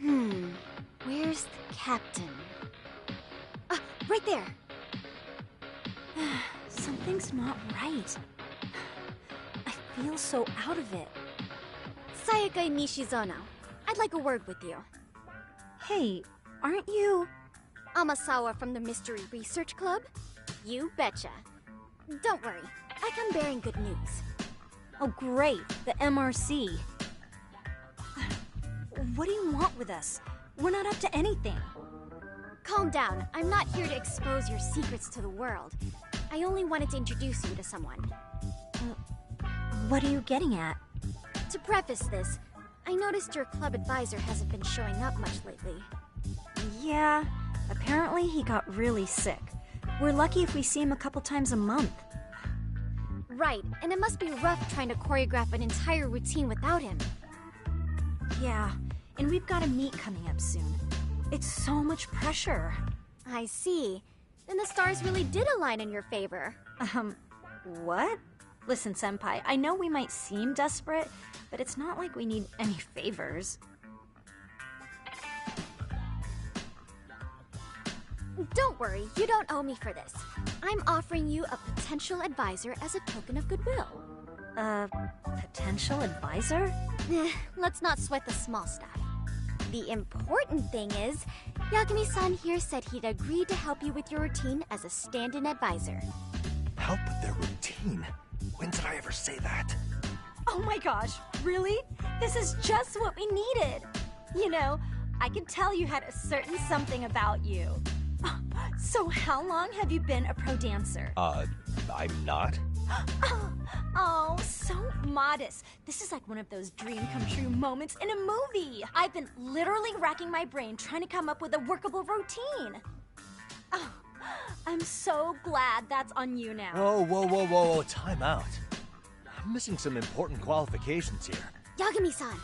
Where's the captain? Ah, right there! Something's not right. I feel so out of it. Sayaka Nishizono, I'd like a word with you. Hey, aren't you... Amasawa from the Mystery Research Club? You betcha. Don't worry, I come bearing good news. Oh great, the MRC. What do you want with us? We're not up to anything. Calm down, I'm not here to expose your secrets to the world. I only wanted to introduce you to someone. What are you getting at? To preface this, I noticed your club advisor hasn't been showing up much lately. Yeah, apparently he got really sick. We're lucky if we see him a couple times a month. Right, and it must be rough trying to choreograph an entire routine without him. Yeah, and we've got a meet coming up soon. It's so much pressure. I see. Then the stars really did align in your favor. What? Listen, Senpai, I know we might seem desperate, but it's not like we need any favors. Don't worry, you don't owe me for this. I'm offering you a potential advisor as a token of goodwill. Potential advisor? Let's not sweat the small stuff. The important thing is, Yagami-san here said he'd agreed to help you with your routine as a stand-in advisor. Help with their routine? When did I ever say that? Oh my gosh, really? This is just what we needed. You know, I could tell you had a certain something about you. So how long have you been a pro dancer? I'm not. Oh, so modest. This is like one of those dream come true moments in a movie. I've been literally racking my brain trying to come up with a workable routine. Oh, I'm so glad that's on you now. Whoa, time out. I'm missing some important qualifications here. Yagami-san,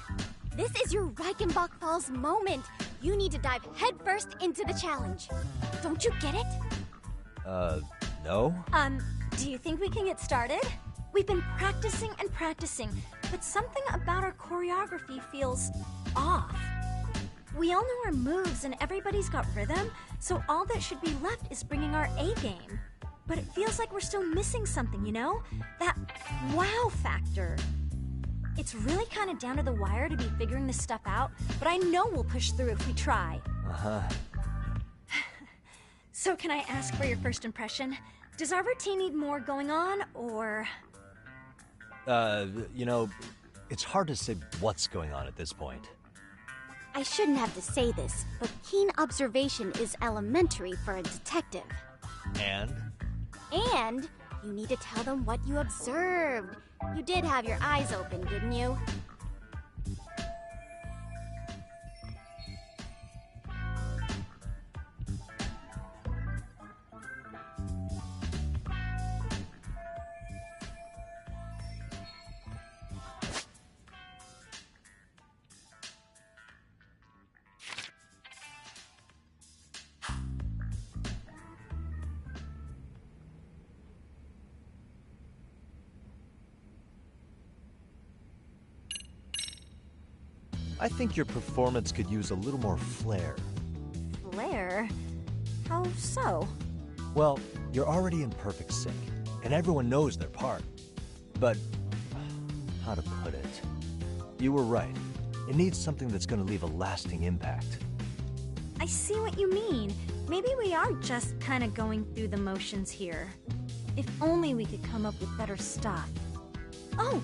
this is your Reichenbach Falls moment. You need to dive headfirst into the challenge. Don't you get it? No? Do you think we can get started? We've been practicing and practicing, but something about our choreography feels off. We all know our moves and everybody's got rhythm, so all that should be left is bringing our A game. But it feels like we're still missing something, you know? That wow factor. It's really kind of down to the wire to be figuring this stuff out, but I know we'll push through if we try. Uh-huh. So can I ask for your first impression? Does our routine need more going on, or...? You know, it's hard to say what's going on at this point. I shouldn't have to say this, but keen observation is elementary for a detective. And? And you need to tell them what you observed. You did have your eyes open, didn't you? I think your performance could use a little more flair. Flair? How so? Well, you're already in perfect sync, and everyone knows their part. But, how to put it? You were right. It needs something that's going to leave a lasting impact. I see what you mean. Maybe we are just kind of going through the motions here. If only we could come up with better stuff. Oh,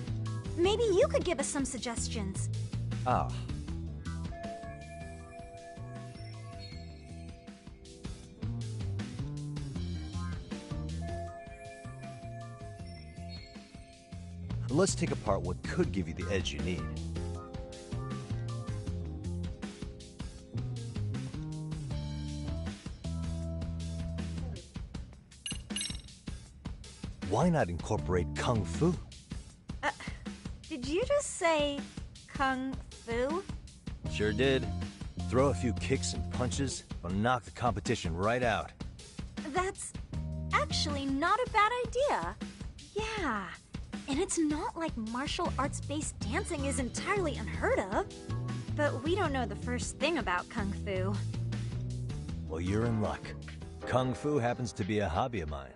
maybe you could give us some suggestions. Ah. Let's take apart what could give you the edge you need. Why not incorporate Kung Fu? Did you just say Kung Fu? Sure did. Throw a few kicks and punches, will knock the competition right out. That's actually not a bad idea. Yeah, and it's not like martial arts-based dancing is entirely unheard of. but we don't know the first thing about Kung Fu. Well, you're in luck. Kung Fu happens to be a hobby of mine.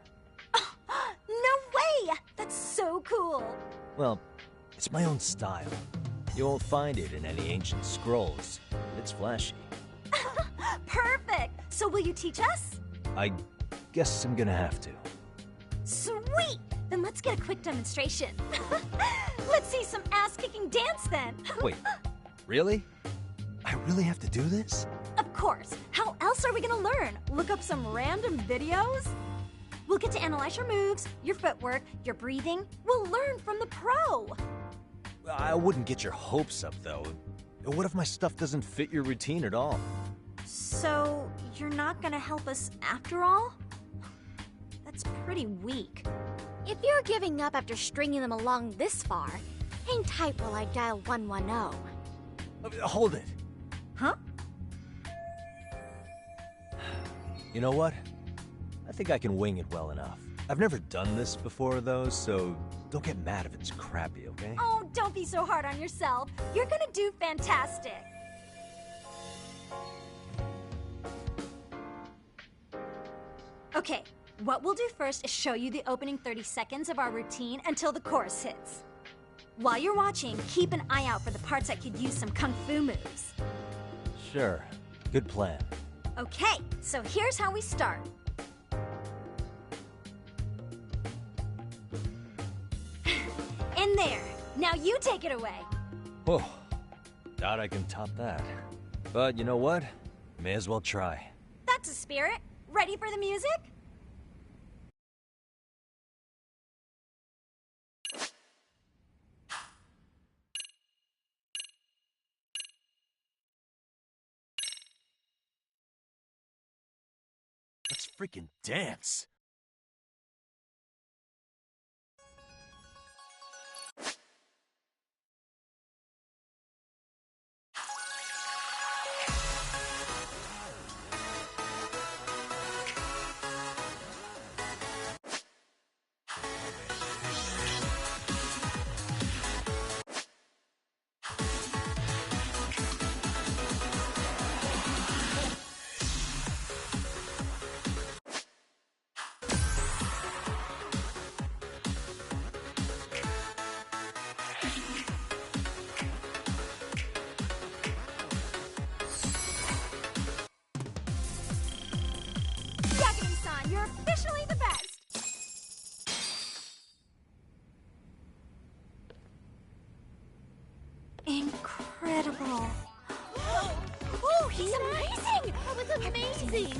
No way! That's so cool! Well, it's my own style. You won't find it in any ancient scrolls. It's flashy. Perfect! So will you teach us? I guess I'm gonna have to. Sweet! Then let's get a quick demonstration. Let's see some ass-kicking dance then. Wait, really? I really have to do this? Of course. How else are we gonna learn? Look up some random videos? We'll get to analyze your moves, your footwork, your breathing. We'll learn from the pro. I wouldn't get your hopes up, though. What if my stuff doesn't fit your routine at all? So, you're not gonna help us after all? That's pretty weak. If you're giving up after stringing them along this far, hang tight while I dial 110. Hold it. Huh? You know what? I think I can wing it well enough. I've never done this before, though, so don't get mad if it's crappy, okay? Oh, don't be so hard on yourself. You're gonna do fantastic. Okay, what we'll do first is show you the opening 30 seconds of our routine until the chorus hits. While you're watching, keep an eye out for the parts that could use some Kung Fu moves. Sure. Good plan. Okay, so here's how we start. In there. Now you take it away. Whoa. Doubt I can top that. But you know what? May as well try. That's a spirit. Ready for the music? Let's freaking dance. You're officially the best! Incredible. Oh, he's amazing! That was amazing!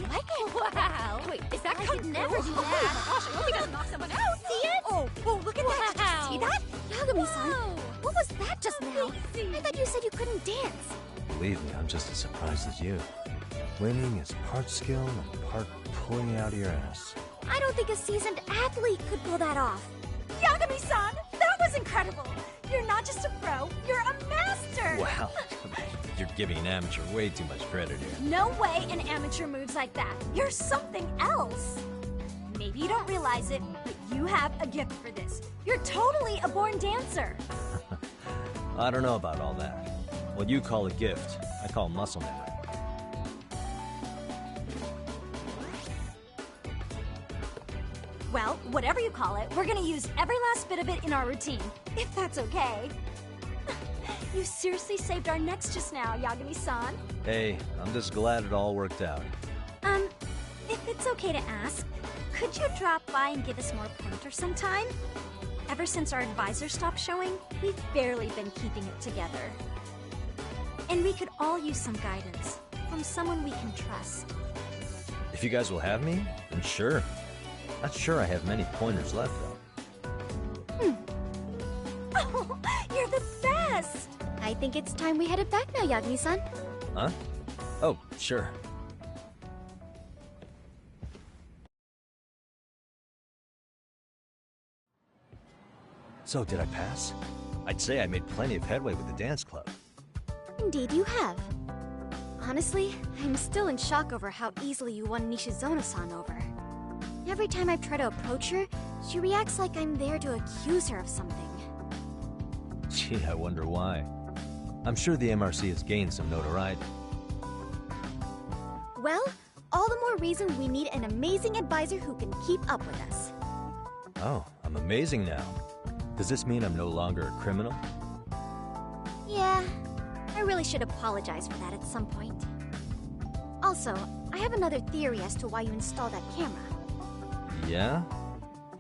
Wow! Wait, is that I could never do that. Oh my gosh, I hope he doesn't knock someone out! See it? Oh, look at that! Did you see that? Yagami-san, what was that just now? I thought you said you couldn't dance. Believe me, I'm just as surprised as you. Winging is part skill and part pulling out of your ass. I don't think a seasoned athlete could pull that off. Yagami-san, that was incredible! You're not just a pro, you're a master! Wow. You're giving an amateur way too much credit here. No way an amateur moves like that. You're something else. Maybe you don't realize it, but you have a gift for this. You're totally a born dancer. I don't know about all that. What you call a gift, I call muscle memory. Well, whatever you call it, we're gonna use every last bit of it in our routine, if that's okay. You seriously saved our necks just now, Yagami-san. Hey, I'm just glad it all worked out. If it's okay to ask, could you drop by and give us more pointers sometime? Ever since our advisor stopped showing, we've barely been keeping it together. And we could all use some guidance from someone we can trust. If you guys will have me, then sure. Not sure I have many pointers left, though. Oh, you're the best! I think it's time we headed back now, Yagami-san. Huh? Oh, sure. So, did I pass? I'd say I made plenty of headway with the dance club. Indeed you have. Honestly, I'm still in shock over how easily you won Nishizono-san over. Every time I try to approach her, she reacts like I'm there to accuse her of something. Gee, I wonder why. I'm sure the MRC has gained some notoriety. Well, all the more reason we need an amazing advisor who can keep up with us. Oh, I'm amazing now. Does this mean I'm no longer a criminal? Yeah, I really should apologize for that at some point. Also, I have another theory as to why you installed that camera. Yeah?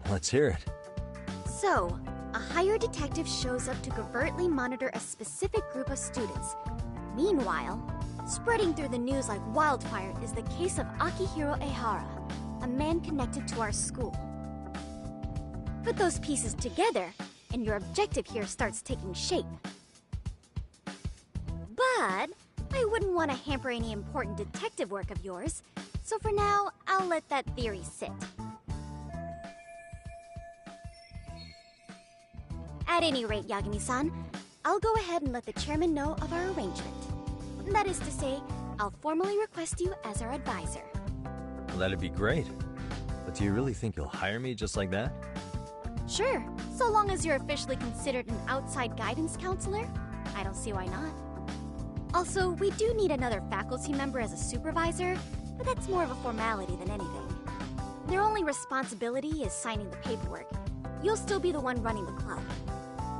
Let's hear it. So, a hired detective shows up to covertly monitor a specific group of students. Meanwhile, spreading through the news like wildfire is the case of Akihiro Ehara, a man connected to our school. Put those pieces together, and your objective here starts taking shape. But I wouldn't want to hamper any important detective work of yours, so for now, I'll let that theory sit. At any rate, Yagami-san, I'll go ahead and let the chairman know of our arrangement. That is to say, I'll formally request you as our advisor. Well, that'd be great. But do you really think you'll hire me just like that? Sure, so long as you're officially considered an outside guidance counselor, I don't see why not. Also, we do need another faculty member as a supervisor, but that's more of a formality than anything. Their only responsibility is signing the paperwork. You'll still be the one running the club.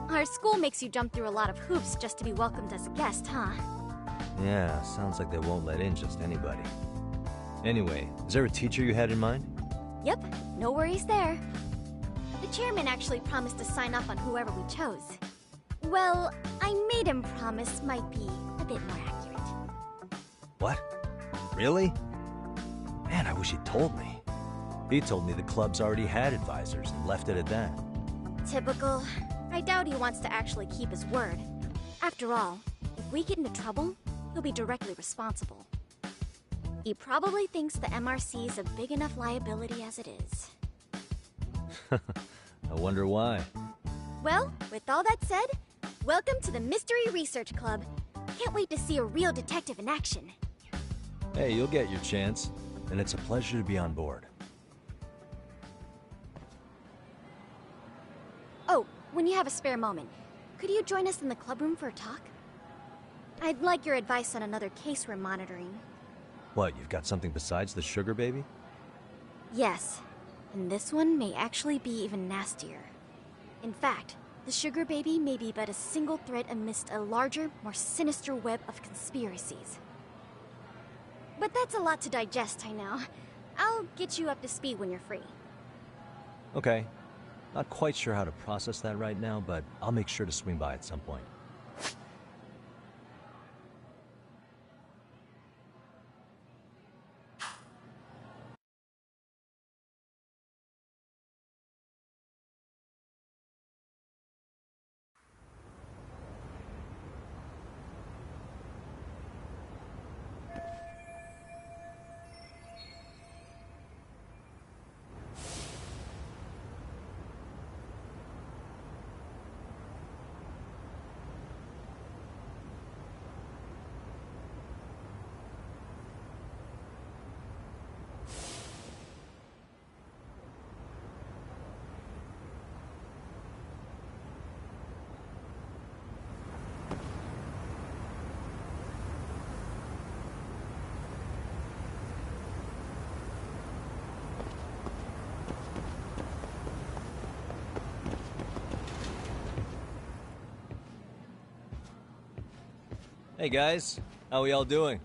Our school makes you jump through a lot of hoops just to be welcomed as a guest, huh? Yeah, sounds like they won't let in just anybody. Anyway, is there a teacher you had in mind? Yep, no worries there. The chairman actually promised to sign off on whoever we chose. Well, I made him promise might be a bit more accurate. What? Really? Man, I wish he'd told me. He told me the club's already had advisors and left it at that. Typical. I doubt he wants to actually keep his word. After all, if we get into trouble, he'll be directly responsible. He probably thinks the MRC is a big enough liability as it is. I wonder why. Well, with all that said, welcome to the Mystery Research Club. Can't wait to see a real detective in action. Hey, you'll get your chance, and it's a pleasure to be on board. Oh, when you have a spare moment, could you join us in the clubroom for a talk? I'd like your advice on another case we're monitoring. What, you've got something besides the sugar baby? Yes, and this one may actually be even nastier. In fact, the sugar baby may be but a single thread amidst a larger, more sinister web of conspiracies. But that's a lot to digest, I know. I'll get you up to speed when you're free. Okay. Not quite sure how to process that right now, but I'll make sure to swing by at some point. Hey guys, how we all doing?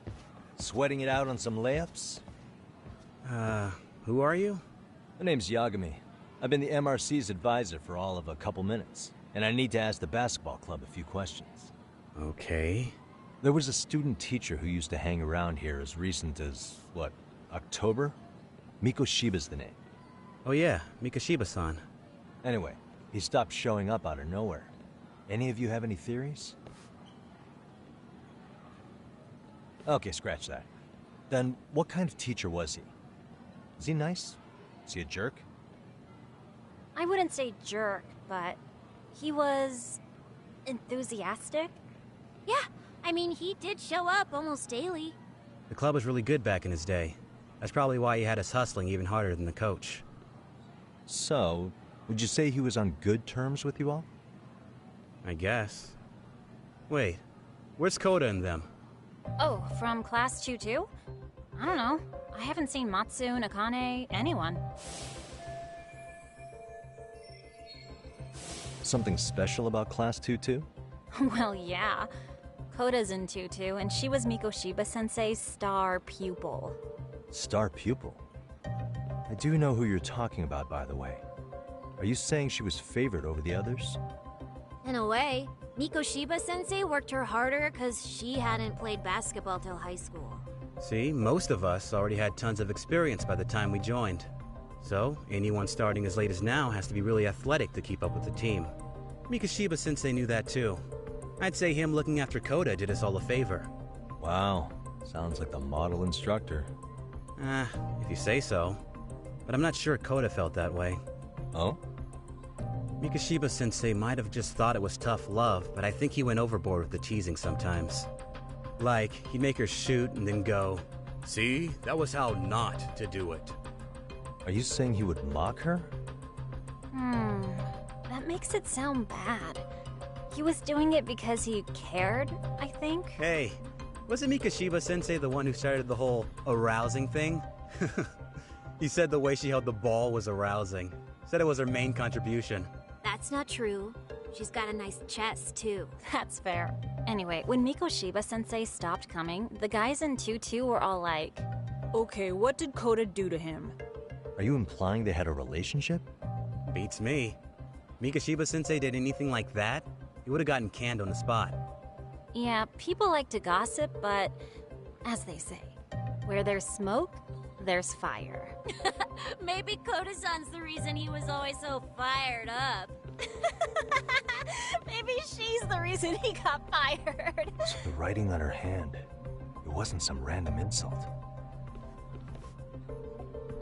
Sweating it out on some layups? Who are you? My name's Yagami. I've been the MRC's advisor for all of a couple minutes, and I need to ask the basketball club a few questions. Okay. There was a student teacher who used to hang around here as recent as, what, October? Miko Shiba's the name. Oh yeah, Mikashiba-san. Anyway, he stopped showing up out of nowhere. Any of you have any theories? Okay, scratch that. Then, what kind of teacher was he? Is he nice? Is he a jerk? I wouldn't say jerk, but he was enthusiastic. Yeah, I mean, he did show up almost daily. The club was really good back in his day. That's probably why he had us hustling even harder than the coach. So, would you say he was on good terms with you all? I guess. Wait, Where's Koda and them? Oh, from Class 2 too? I don't know. I haven't seen Matsu, Nakane, anyone. Something special about Class 2 too? Well, yeah. Koda's in 2-2, and she was Mikoshiba-sensei's star pupil. Star pupil? I do know who you're talking about, by the way. Are you saying she was favored over the others? In a way, Mikoshiba-sensei worked her harder because she hadn't played basketball till high school. See, most of us already had tons of experience by the time we joined. So, anyone starting as late as now has to be really athletic to keep up with the team. Mikoshiba-sensei knew that too. I'd say him looking after Koda did us all a favor. Wow, sounds like the model instructor. If you say so. But I'm not sure Koda felt that way. Oh? Mikoshiba-sensei might have just thought it was tough love, but I think he went overboard with the teasing sometimes. Like, he'd make her shoot and then go, "See, that was how not to do it." Are you saying he would mock her? That makes it sound bad. He was doing it because he cared, I think. Hey, wasn't Mikoshiba-sensei the one who started the whole arousing thing? He said the way she held the ball was arousing. Said it was her main contribution. That's not true. She's got a nice chest, too. That's fair. Anyway, when Mikoshiba-sensei stopped coming, the guys in 2-2 were all like, Okay, what did Koda do to him? Are you implying they had a relationship? Beats me. Mikoshiba-sensei did anything like that, he would have gotten canned on the spot. yeah, people like to gossip, but as they say, where there's smoke, there's fire. Maybe Koda-san's the reason he was always so fired up. Maybe she's the reason he got fired. So the writing on her hand, it wasn't some random insult.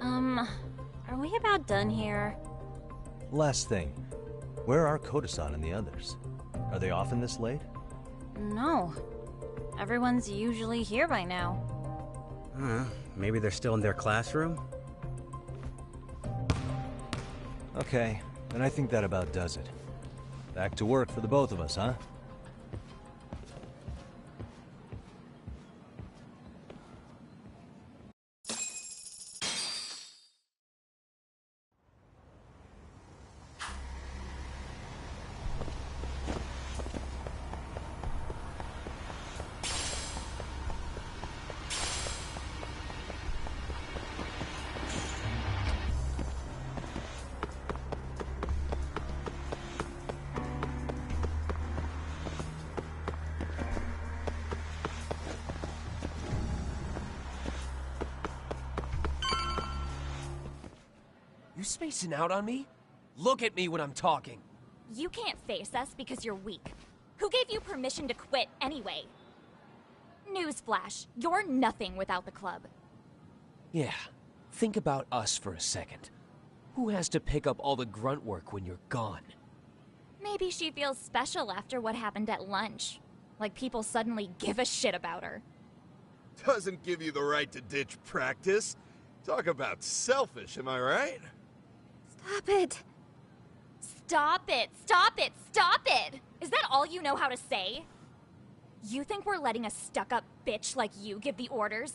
Are we about done here? Last thing, where are Koda-san and the others? Are they often this late? No. Everyone's usually here by now. Maybe they're still in their classroom? Okay, then I think that about does it. Back to work for the both of us, huh? You spacing out on me? Look at me when I'm talking. You can't face us because you're weak. Who gave you permission to quit anyway? Newsflash, you're nothing without the club. Yeah, think about us for a second. Who has to pick up all the grunt work when you're gone? Maybe she feels special after what happened at lunch. Like people suddenly give a shit about her. Doesn't give you the right to ditch practice. Talk about selfish, am I right? Stop it. Stop it! Stop it! Stop it! Is that all you know how to say? You think we're letting a stuck-up bitch like you give the orders?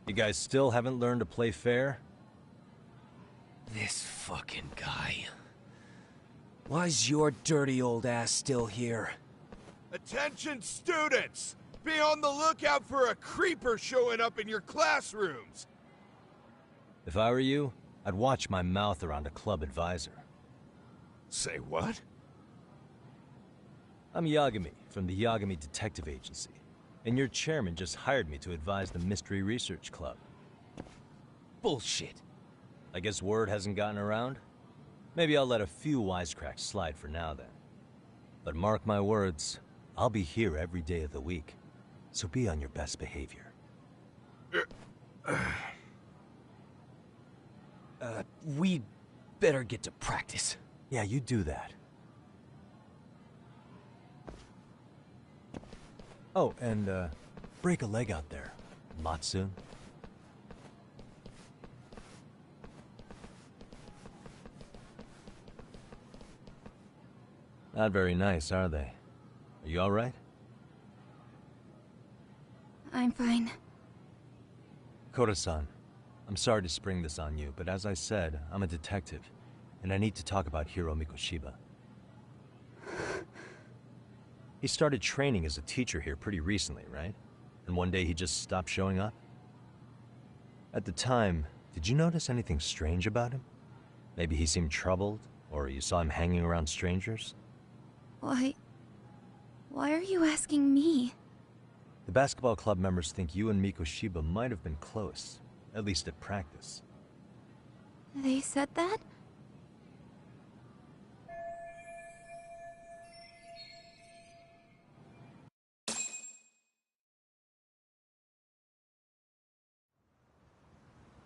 You guys still haven't learned to play fair? This fucking guy. Why's your dirty old ass still here? Attention students! Be on the lookout for a creeper showing up in your classrooms! If I were you, I'd watch my mouth around a club advisor. Say what? I'm Yagami, from the Yagami Detective Agency, and your chairman just hired me to advise the Mystery Research Club. Bullshit. I guess word hasn't gotten around? Maybe I'll let a few wisecracks slide for now then. But mark my words, I'll be here every day of the week, so be on your best behavior. We'd better get to practice. Yeah, you do that. Oh, and, break a leg out there, Matsu. Not very nice, are they? Are you alright? I'm fine. Koda-san, I'm sorry to spring this on you, but as I said, I'm a detective, and I need to talk about Hiro Mikoshiba. He started training as a teacher here pretty recently, right? And one day he just stopped showing up? At the time, did you notice anything strange about him? Maybe he seemed troubled, or you saw him hanging around strangers? Why are you asking me? The basketball club members think you and Mikoshiba might have been close, at least at practice. They said that?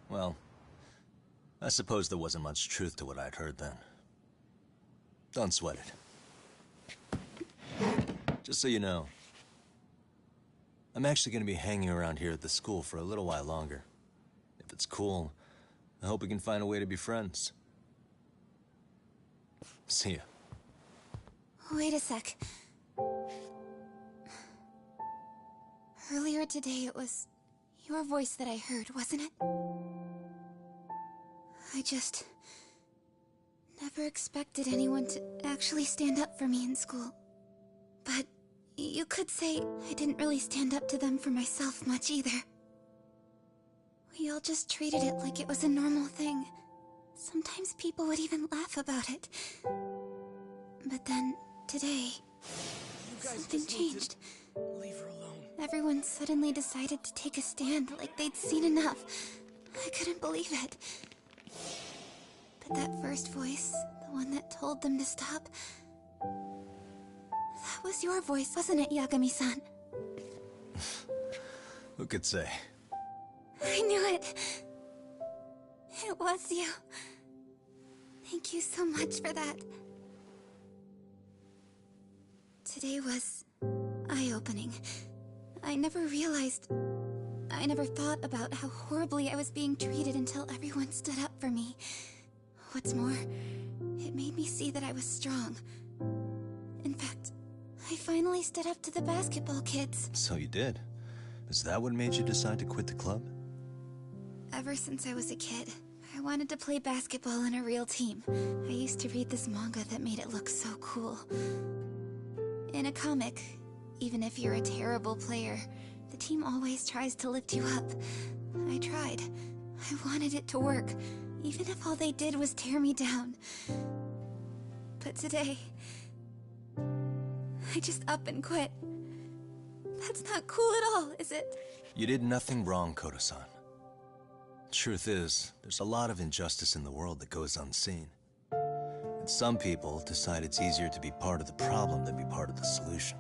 Well, I suppose there wasn't much truth to what I'd heard then. Don't sweat it. Just so you know, I'm actually going to be hanging around here at the school for a little while longer. If it's cool, I hope we can find a way to be friends. See ya. Wait a sec. Earlier today, it was your voice that I heard, wasn't it? I just never expected anyone to actually stand up for me in school. But you could say I didn't really stand up to them for myself much either. We all just treated it like it was a normal thing. Sometimes people would even laugh about it. But then, today, something changed. Leave her alone. Everyone suddenly decided to take a stand like they'd seen enough. I couldn't believe it. But that first voice, the one that told them to stop, that was your voice, wasn't it, Yagami-san? Who could say? I knew it. It was you. Thank you so much for that. Today was eye-opening. I never thought about how horribly I was being treated until everyone stood up for me. What's more, it made me see that I was strong. In fact, I finally stood up to the basketball kids. So you did? Is that what made you decide to quit the club? Ever since I was a kid, I wanted to play basketball in a real team. I used to read this manga that made it look so cool. In a comic, even if you're a terrible player, the team always tries to lift you up. I tried. I wanted it to work, even if all they did was tear me down. But today, I just up and quit. That's not cool at all, is it? You did nothing wrong, Koda-san. Truth is, there's a lot of injustice in the world that goes unseen. And some people decide it's easier to be part of the problem than be part of the solution.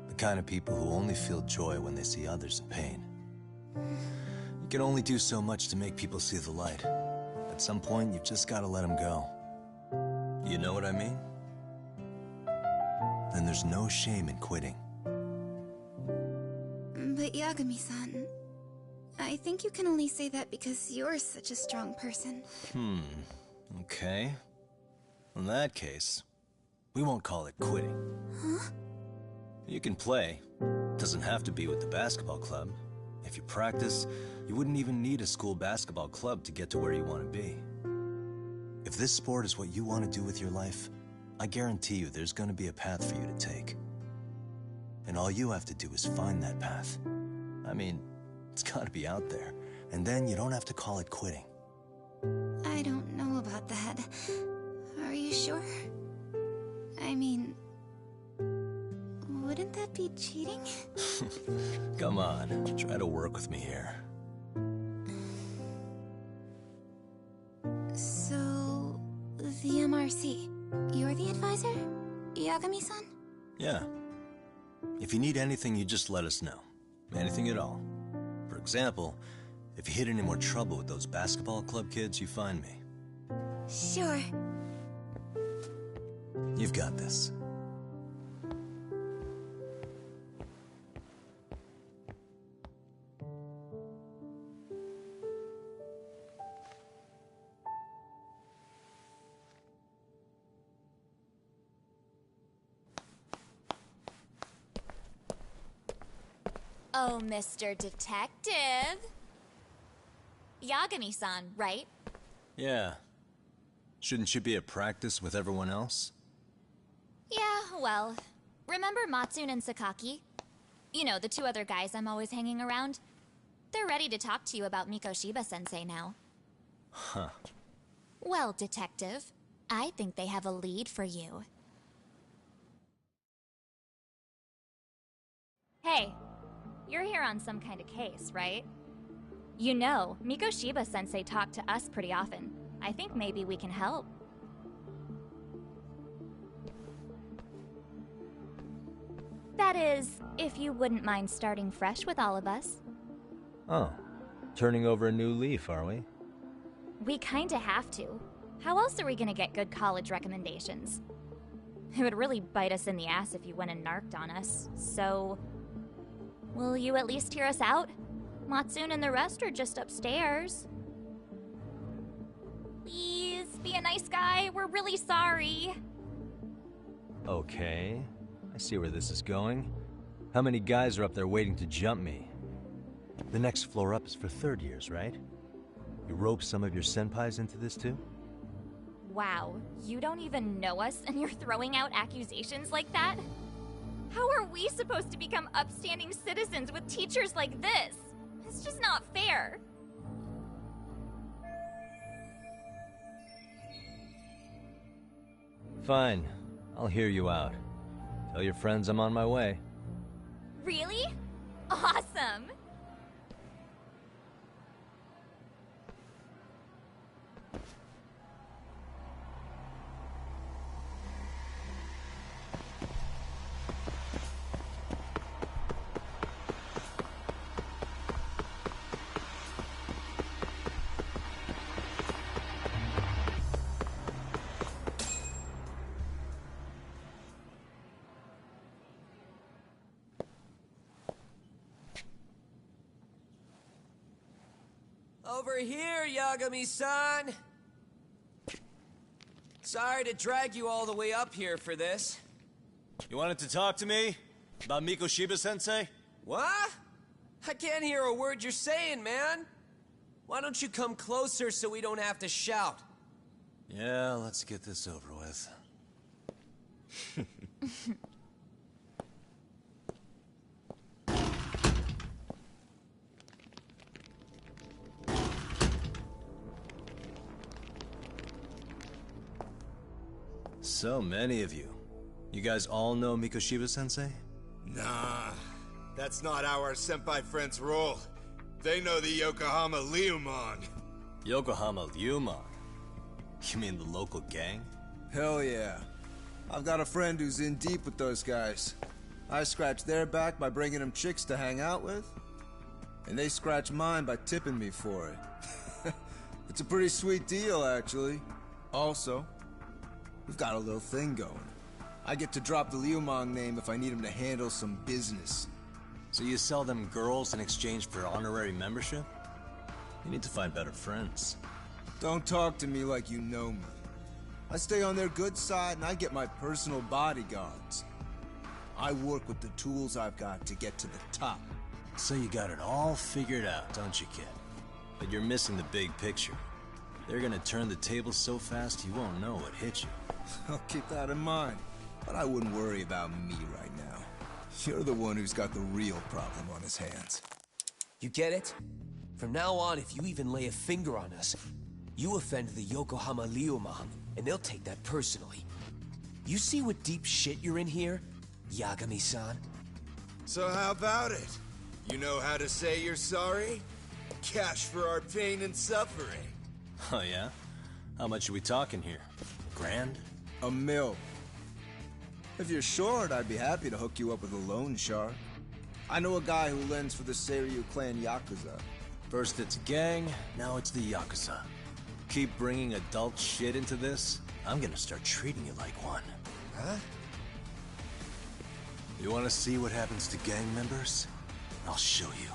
The kind of people who only feel joy when they see others in pain. You can only do so much to make people see the light. At some point, you've just got to let them go. You know what I mean? Then there's no shame in quitting. But Yagami-san, I think you can only say that because you're such a strong person. Okay. In that case, we won't call it quitting. Huh? You can play. Doesn't have to be with the basketball club. If you practice, you wouldn't even need a school basketball club to get to where you want to be. If this sport is what you want to do with your life, I guarantee you there's going to be a path for you to take. And all you have to do is find that path. I mean, it's got to be out there. And then you don't have to call it quitting. I don't know about that. Are you sure? I mean, wouldn't that be cheating? Come on, try to work with me here. So, the MRC, you're the advisor? Yagami-san? Yeah. If you need anything, you just let us know. Anything at all. For example, if you hit any more trouble with those basketball club kids, you find me. Sure. You've got this. Oh, Mr. Detective. Yagami-san, right? Yeah. Shouldn't you be at practice with everyone else? Yeah, well, remember Matsune and Sakaki? You know, the two other guys I'm always hanging around? They're ready to talk to you about Mikoshiba-sensei now. Huh. Well, Detective, I think they have a lead for you. Hey, you're here on some kind of case, right? You know, Mikoshiba-sensei talked to us pretty often. I think maybe we can help. That is, if you wouldn't mind starting fresh with all of us. Oh. Turning over a new leaf, are we? We kinda have to. How else are we gonna get good college recommendations? It would really bite us in the ass if you went and narked on us, so... Will you at least hear us out? Matsune and the rest are just upstairs. Please, be a nice guy. We're really sorry. Okay. I see where this is going. How many guys are up there waiting to jump me? The next floor up is for third years, right? You rope some of your senpais into this too? Wow, you don't even know us and you're throwing out accusations like that? How are we supposed to become upstanding citizens with teachers like this? It's just not fair. Fine. I'll hear you out. Tell your friends I'm on my way. Really? Awesome! Over here, Yagami-san! Sorry to drag you all the way up here for this. You wanted to talk to me? About Mikoshiba-sensei? What? I can't hear a word you're saying, man. Why don't you come closer so we don't have to shout? Yeah, let's get this over with. So many of you. You guys all know Mikoshiba-sensei? Nah, that's not how our senpai friends roll. They know the Yokohama Leomon. Yokohama Leomon? You mean the local gang? Hell yeah. I've got a friend who's in deep with those guys. I scratch their back by bringing them chicks to hang out with, and they scratch mine by tipping me for it. It's a pretty sweet deal, actually. Also, we've got a little thing going. I get to drop the Leomon name if I need him to handle some business. So you sell them girls in exchange for honorary membership? You need to find better friends. Don't talk to me like you know me. I stay on their good side and I get my personal bodyguards. I work with the tools I've got to get to the top. So you got it all figured out, don't you, kid? But you're missing the big picture. They're gonna turn the tables so fast you won't know what hit you. I'll keep that in mind. But I wouldn't worry about me right now. You're the one who's got the real problem on his hands. You get it? From now on, if you even lay a finger on us, you offend the Yokohama Leomon, and they'll take that personally. You see what deep shit you're in here, Yagami-san? So how about it? You know how to say you're sorry? Cash for our pain and suffering. Oh yeah? How much are we talking here? Grand? $1 million. If you're short, I'd be happy to hook you up with a loan shark. I know a guy who lends for the Seiryu clan Yakuza. First it's a gang, now it's the Yakuza. Keep bringing adult shit into this, I'm gonna start treating you like one. Huh? You wanna see what happens to gang members? I'll show you.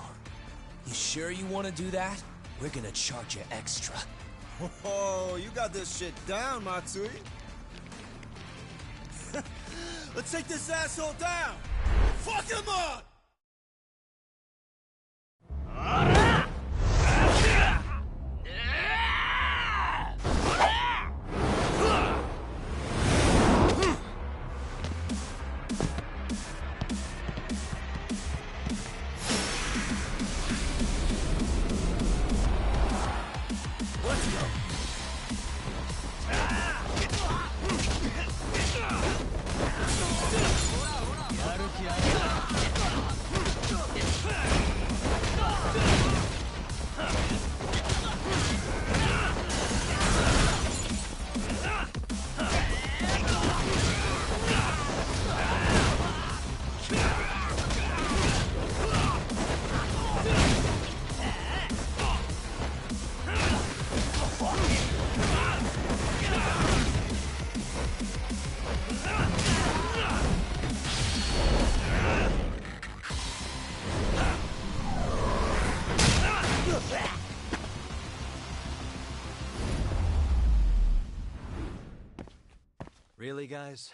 You sure you want to do that? We're gonna charge you extra. Oh, you got this shit down, Matsui. Let's take this asshole down! Fuck him up! Really, guys?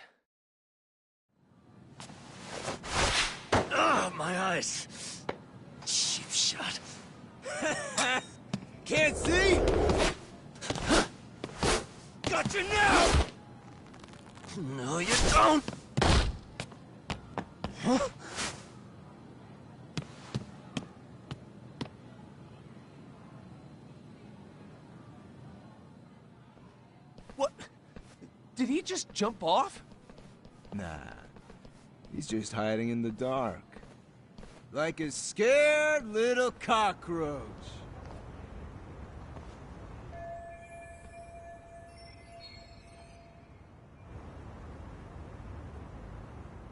Ugh, my eyes! Cheap shot. Can't see? Got you now! No, you don't! Huh? What? Did he just jump off? Nah. He's just hiding in the dark. Like a scared little cockroach.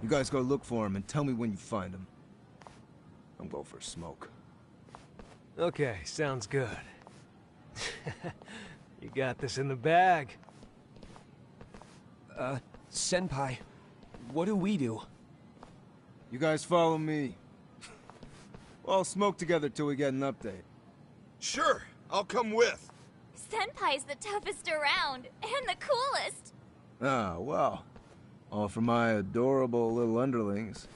You guys go look for him and tell me when you find him. I'm going for a smoke. Okay, sounds good. You got this in the bag. Senpai, what do we do? You guys follow me. We'll all smoke together till we get an update. Sure, I'll come with. Senpai's the toughest around, and the coolest. Ah, well. All for my adorable little underlings.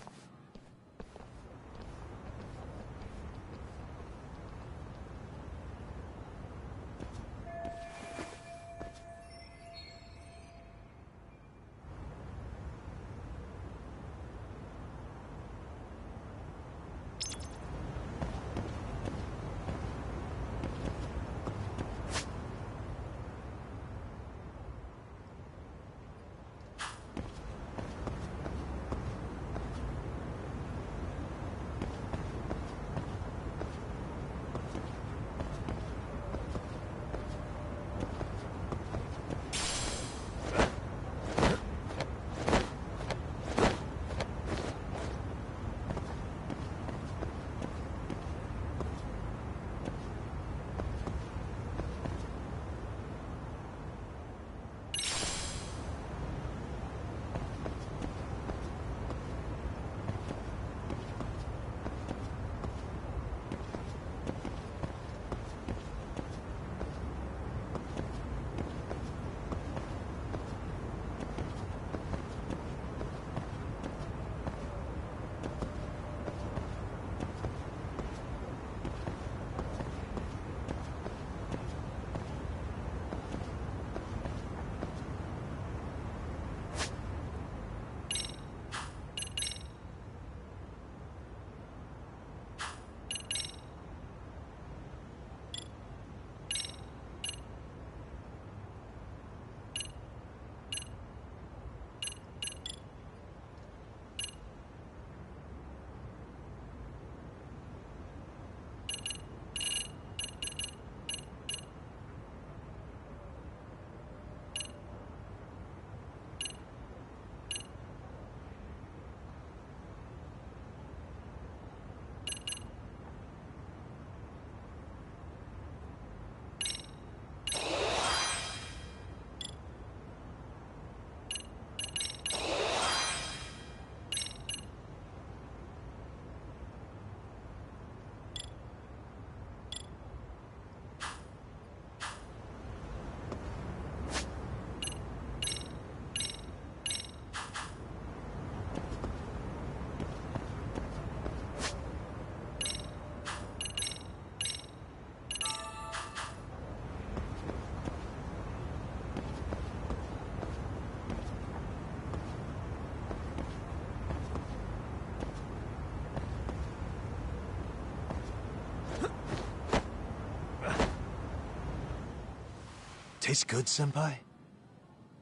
Tastes good, Senpai?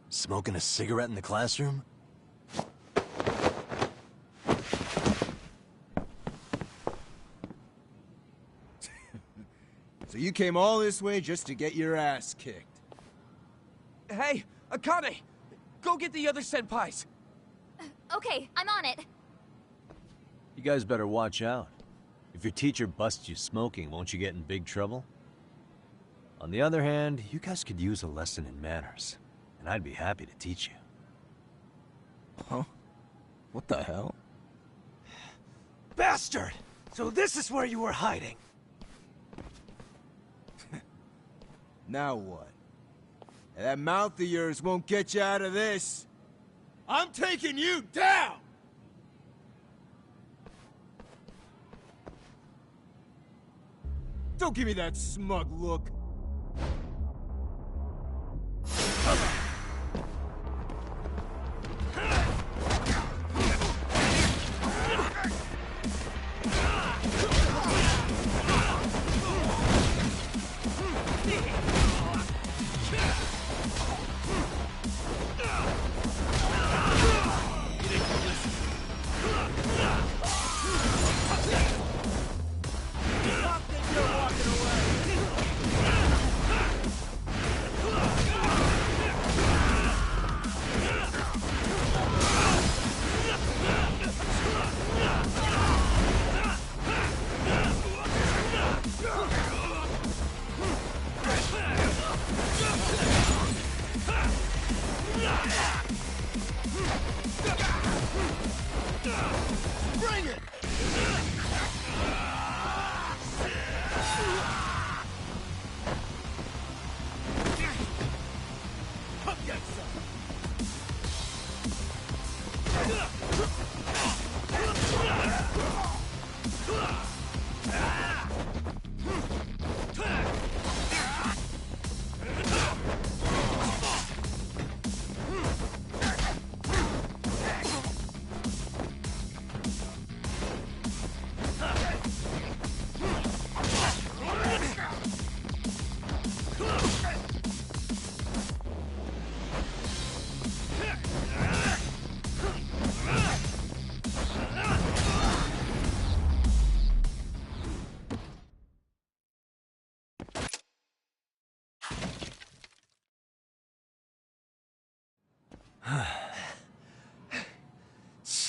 Smoking a cigarette in the classroom? So you came all this way just to get your ass kicked. Hey, Akane! Go get the other senpais! Okay, I'm on it. You guys better watch out. If your teacher busts you smoking, won't you get in big trouble? On the other hand, you guys could use a lesson in manners, and I'd be happy to teach you. Huh? What the hell? Bastard! So this is where you were hiding. Now what? That mouth of yours won't get you out of this. I'm taking you down! Don't give me that smug look.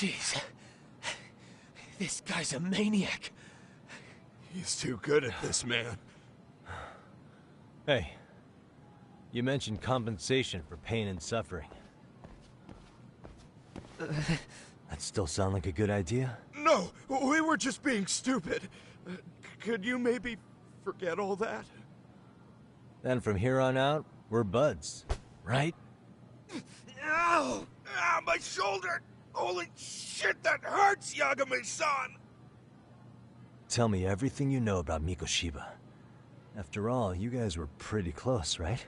Jeez. This guy's a maniac. He's too good at this, man. Hey, you mentioned compensation for pain and suffering. That still sound like a good idea? No, we were just being stupid. Could you maybe forget all that? Then from here on out, we're buds, right? Ow! Ah, my shoulder! Holy shit, that hurts, Yagami-san! Tell me everything you know about Mikoshiba. After all, you guys were pretty close, right?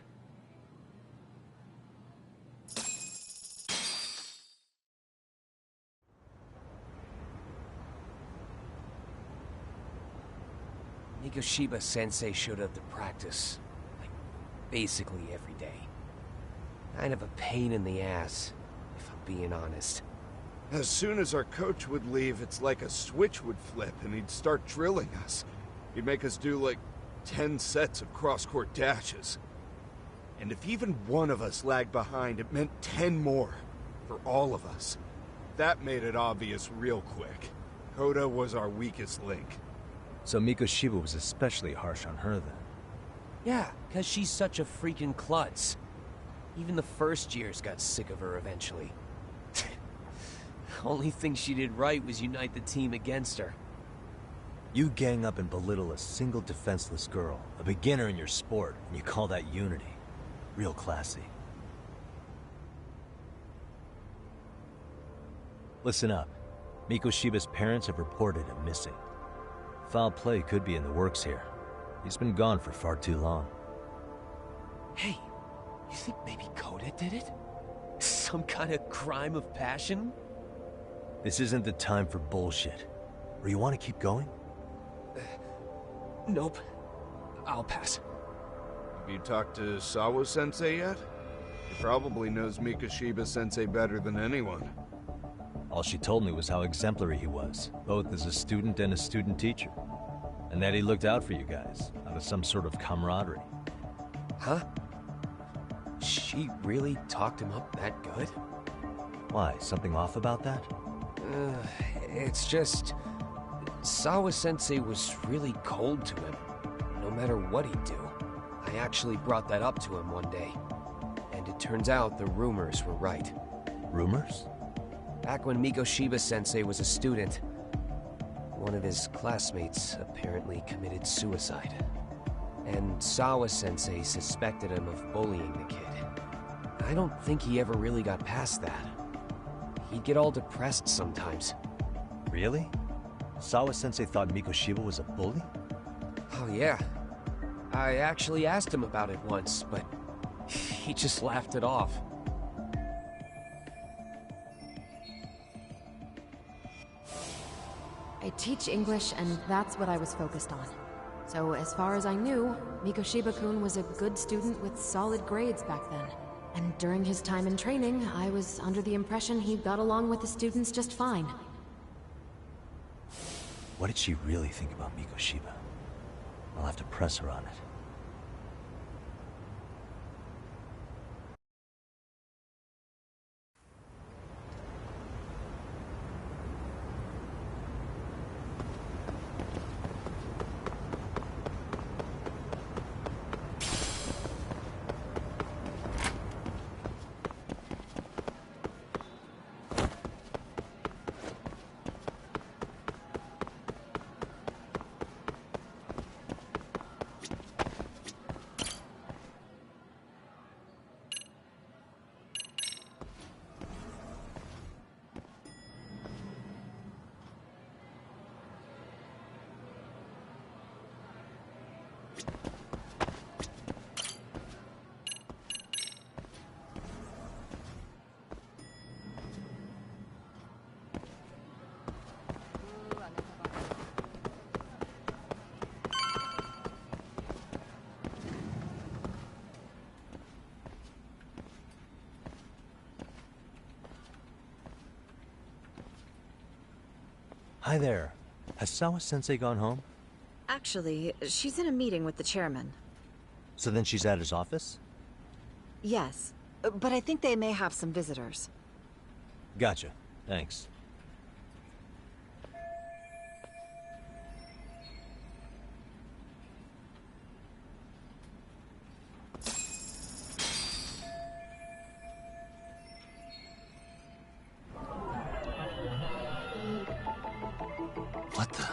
Mikoshiba-sensei showed up to practice, like, basically every day. Kind of a pain in the ass, if I'm being honest. As soon as our coach would leave, it's like a switch would flip and he'd start drilling us. He'd make us do like 10 sets of cross-court dashes. And if even one of us lagged behind, it meant 10 more. For all of us. That made it obvious real quick. Koda was our weakest link. So Mikoshiba was especially harsh on her then? Yeah, because she's such a freaking klutz. Even the first years got sick of her eventually. Only thing she did right was unite the team against her. You gang up and belittle a single defenseless girl, a beginner in your sport, and you call that unity. Real classy. Listen up. Mikoshiba's parents have reported him missing. Foul play could be in the works here. He's been gone for far too long. Hey, you think maybe Koda did it? Some kind of crime of passion? This isn't the time for bullshit. Or you want to keep going? Nope. I'll pass. Have you talked to Sawa-sensei yet? He probably knows Mikoshiba-sensei better than anyone. All she told me was how exemplary he was, both as a student and a student teacher. And that he looked out for you guys, out of some sort of camaraderie. Huh? She really talked him up that good? Why, something off about that? It's just... Sawa-sensei was really cold to him, no matter what he'd do. I actually brought that up to him one day. And it turns out the rumors were right. Rumors? Back when Mikoshiba-sensei was a student, one of his classmates apparently committed suicide. And Sawa-sensei suspected him of bullying the kid. I don't think he ever really got past that. He'd get all depressed sometimes. Really? Sawa-sensei thought Mikoshiba was a bully? Oh yeah. I actually asked him about it once, but he just laughed it off. I teach English, and that's what I was focused on. So as far as I knew, Mikoshiba-kun was a good student with solid grades back then. And during his time in training, I was under the impression he got along with the students just fine. What did she really think about Mikoshiba? I'll have to press her on it. Hi there. Has Sawa-sensei gone home? Actually, she's in a meeting with the chairman. So then she's at his office? Yes, but I think they may have some visitors. Gotcha. Thanks. What the?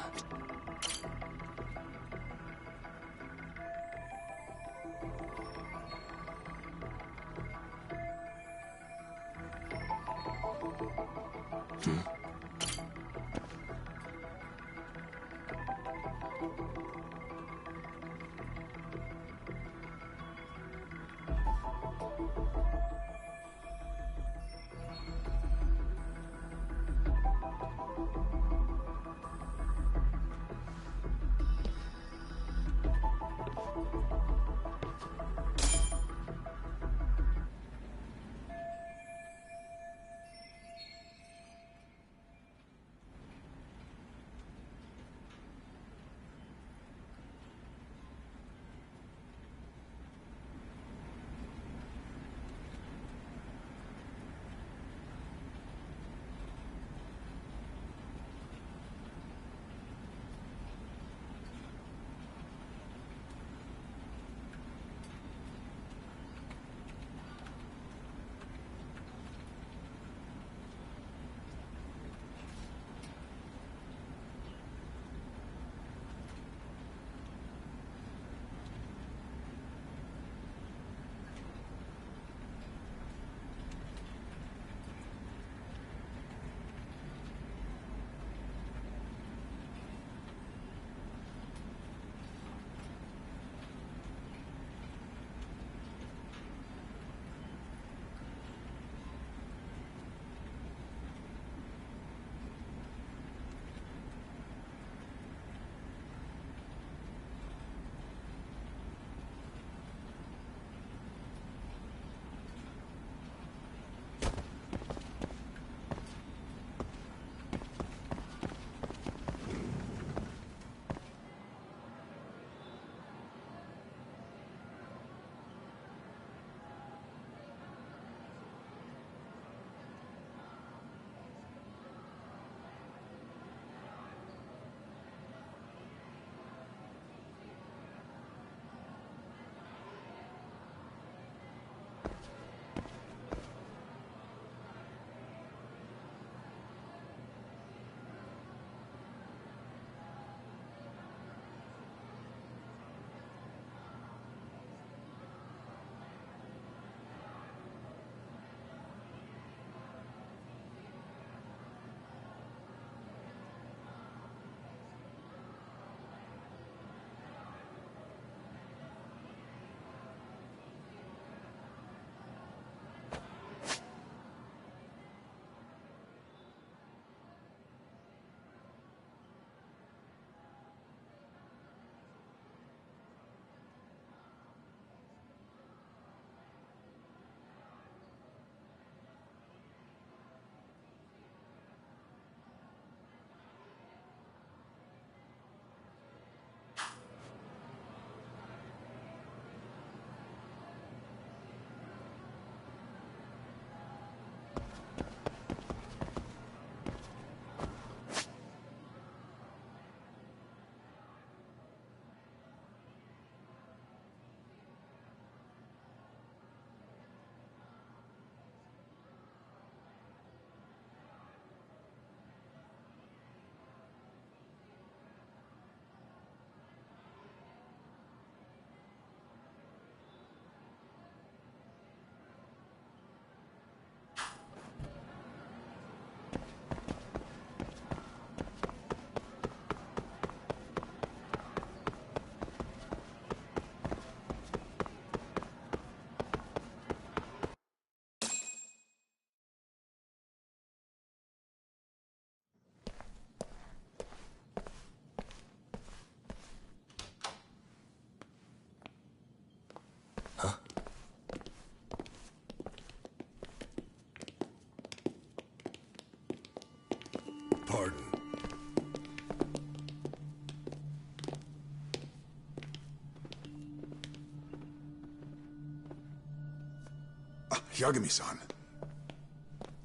Yagami-san.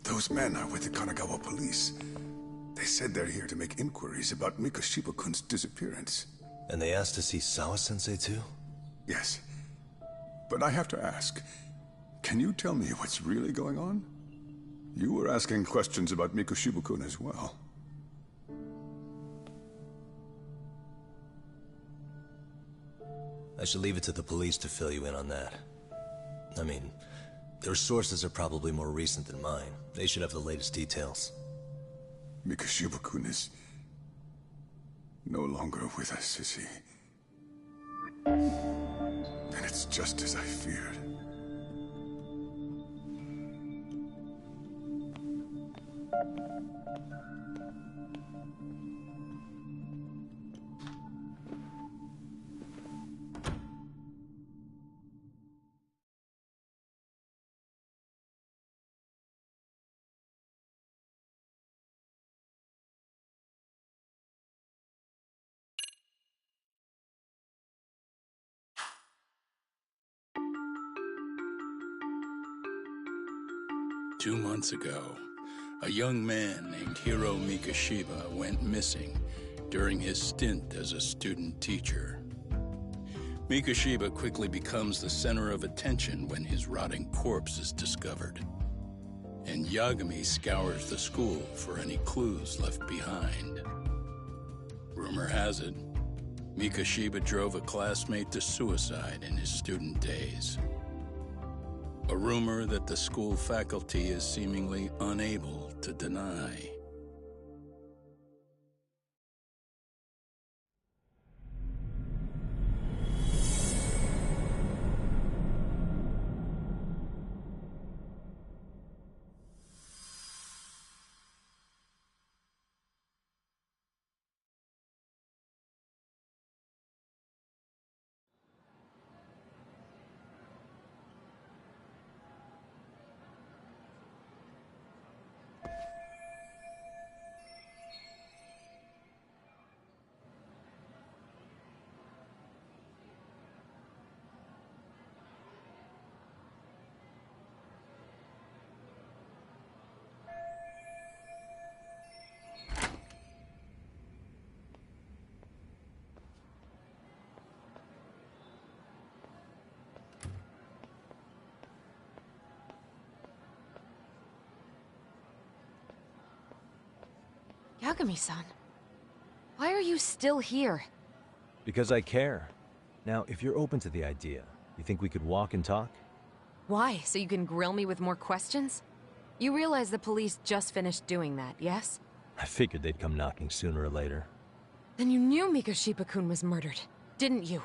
Those men are with the Kanagawa police. They said they're here to make inquiries about Mikoshiba-kun's disappearance. And they asked to see Sawa-sensei too? Yes. But I have to ask, can you tell me what's really going on? You were asking questions about Mikoshiba-kun as well. I should leave it to the police to fill you in on that. I mean, their sources are probably more recent than mine. They should have the latest details. Mikoshiba-kun is no longer with us, is he? Then it's just as I feared. Two months ago, a young man named Hiro Mikoshiba went missing during his stint as a student teacher. Mikoshiba quickly becomes the center of attention when his rotting corpse is discovered. And Yagami scours the school for any clues left behind. Rumor has it, Mikoshiba drove a classmate to suicide in his student days. A rumor that the school faculty is seemingly unable to deny. Yagami-san, why are you still here? Because I care. Now, if you're open to the idea, you think we could walk and talk? Why? So you can grill me with more questions? You realize the police just finished doing that, yes? I figured they'd come knocking sooner or later. Then you knew Mikoshiba-kun was murdered, didn't you?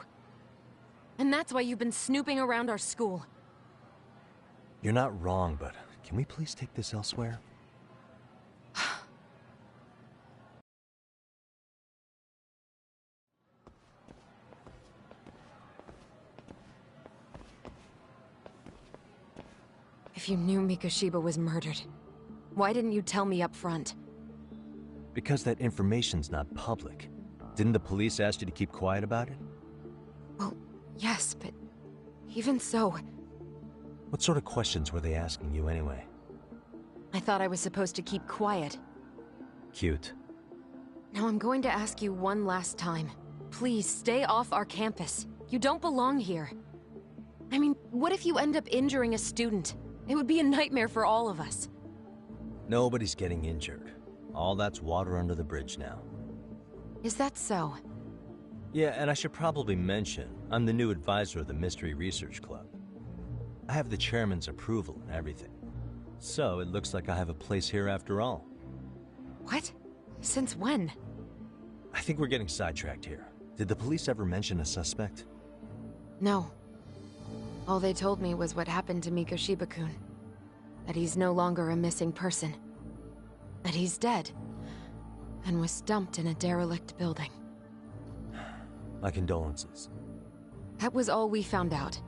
And that's why you've been snooping around our school. You're not wrong, but can we please take this elsewhere? If you knew Mikoshiba was murdered, why didn't you tell me up front? Because that information's not public. Didn't the police ask you to keep quiet about it? Well, yes, but even so... What sort of questions were they asking you anyway? I thought I was supposed to keep quiet. Cute. Now I'm going to ask you one last time. Please, stay off our campus. You don't belong here. I mean, what if you end up injuring a student? It would be a nightmare for all of us. Nobody's getting injured. All that's water under the bridge now. Is that so? Yeah, and I should probably mention, I'm the new advisor of the Mystery Research Club. I have the chairman's approval and everything. So it looks like I have a place here after all. What? Since when? I think we're getting sidetracked here. Did the police ever mention a suspect? No. All they told me was what happened to Mikoshiba-kun. That he's no longer a missing person. That he's dead. And was dumped in a derelict building. My condolences. That was all we found out.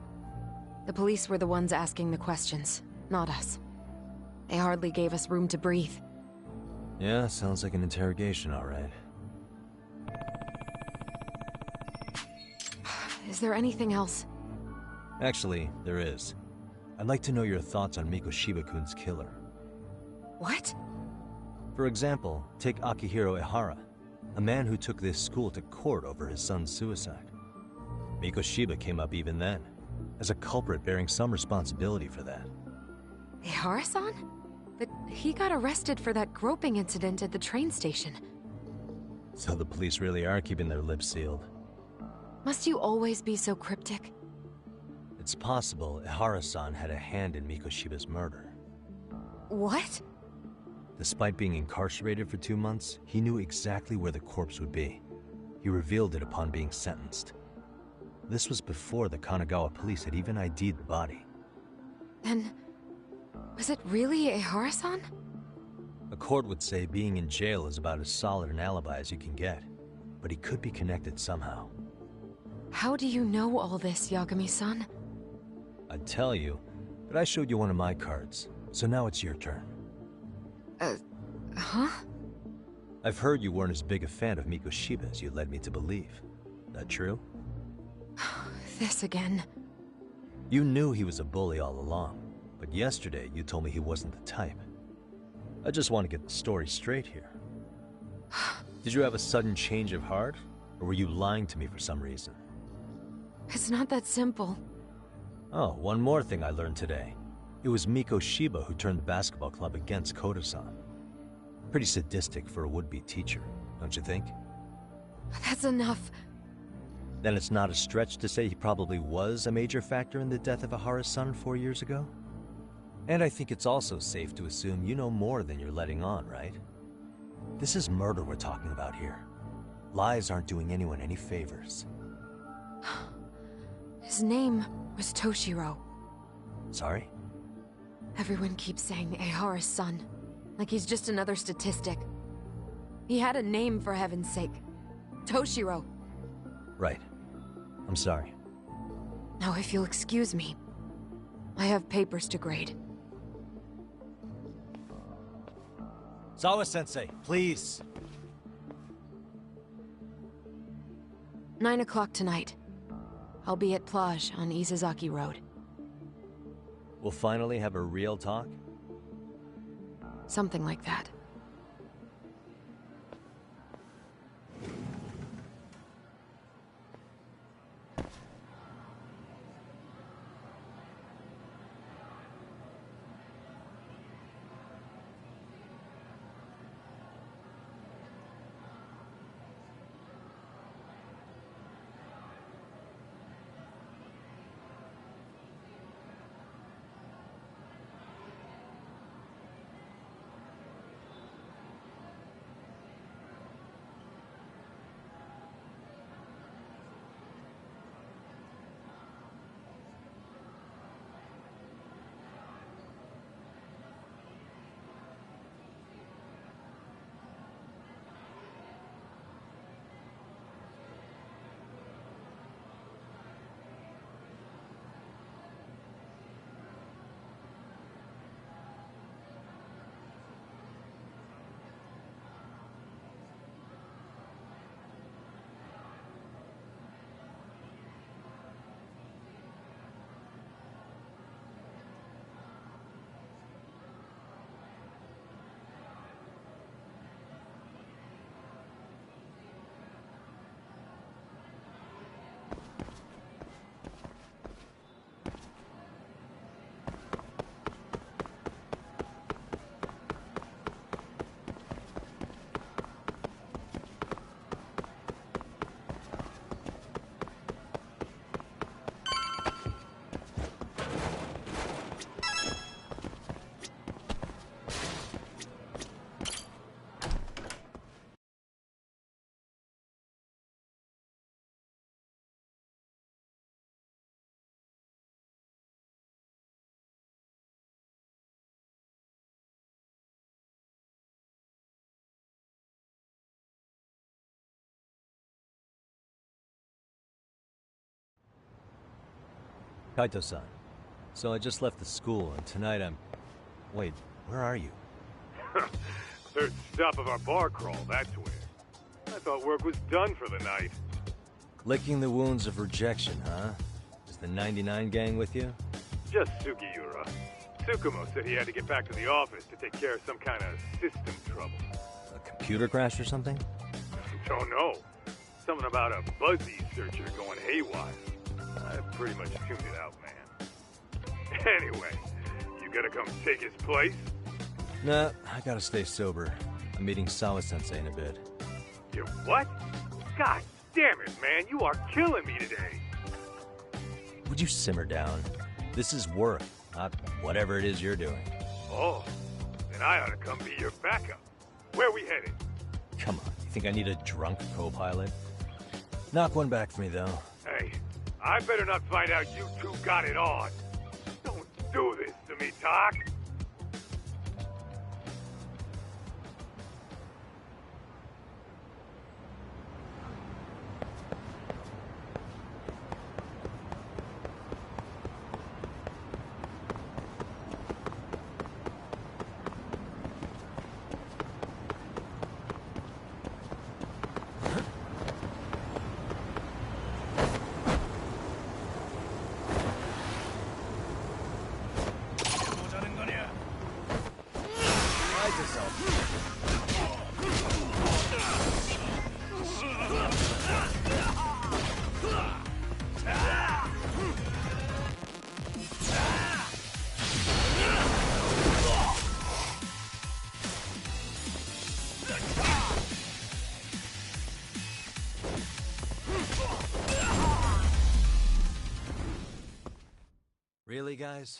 The police were the ones asking the questions, not us. They hardly gave us room to breathe. Yeah, sounds like an interrogation, all right. Is there anything else? Actually, there is. I'd like to know your thoughts on Mikoshiba-kun's killer. What? For example, take Akihiro Ehara, a man who took this school to court over his son's suicide. Mikoshiba came up even then, as a culprit bearing some responsibility for that. Ehara-san? But he got arrested for that groping incident at the train station. So the police really are keeping their lips sealed. Must you always be so cryptic? It's possible Ehara-san had a hand in Mikoshiba's murder. What? Despite being incarcerated for 2 months, he knew exactly where the corpse would be. He revealed it upon being sentenced. This was before the Kanagawa police had even ID'd the body. Then, was it really Ehara-san? A court would say being in jail is about as solid an alibi as you can get, but he could be connected somehow. How do you know all this, Yagami-san? I'd tell you, but I showed you one of my cards, so now it's your turn. Huh? I've heard you weren't as big a fan of Mikoshiba as you led me to believe. That true? This again. You knew he was a bully all along, but yesterday you told me he wasn't the type. I just want to get the story straight here. Did you have a sudden change of heart, or were you lying to me for some reason? It's not that simple. Oh, one more thing I learned today. It was Mikoshiba who turned the basketball club against Koda-san. Pretty sadistic for a would-be teacher, don't you think? That's enough. Then it's not a stretch to say he probably was a major factor in the death of Ehara's son 4 years ago? And I think it's also safe to assume you know more than you're letting on, right? This is murder we're talking about here. Lies aren't doing anyone any favors. His name was Toshiro. Sorry? Everyone keeps saying Ehara's son, like he's just another statistic. He had a name, for heaven's sake. Toshiro. Right. I'm sorry. Now, if you'll excuse me, I have papers to grade. Sawa-sensei, please. 9 o'clock tonight. I'll be at Plage on Isazaki Road. We'll finally have a real talk? Something like that. Kaito-san, so I just left the school, and tonight I'm... Wait, where are you? Third stop of our bar crawl, that's where. I thought work was done for the night. Licking the wounds of rejection, huh? Is the 99 gang with you? Just Sugiura. Tsukumo said he had to get back to the office to take care of some kind of system trouble. A computer crash or something? Don't know. Something about a Buzzy searcher going haywire. I pretty much tuned it out, man. Anyway, you gonna come take his place? Nah, I gotta stay sober. I'm meeting Sawa-sensei in a bit. You what? God damn it, man, you are killing me today. Would you simmer down? This is work, not whatever it is you're doing. Oh, then I ought to come be your backup. Where we headed? Come on, you think I need a drunk co-pilot? Knock one back for me, though. Hey, I better not find out you two got it on. Don't do this to me, Doc. Really, guys?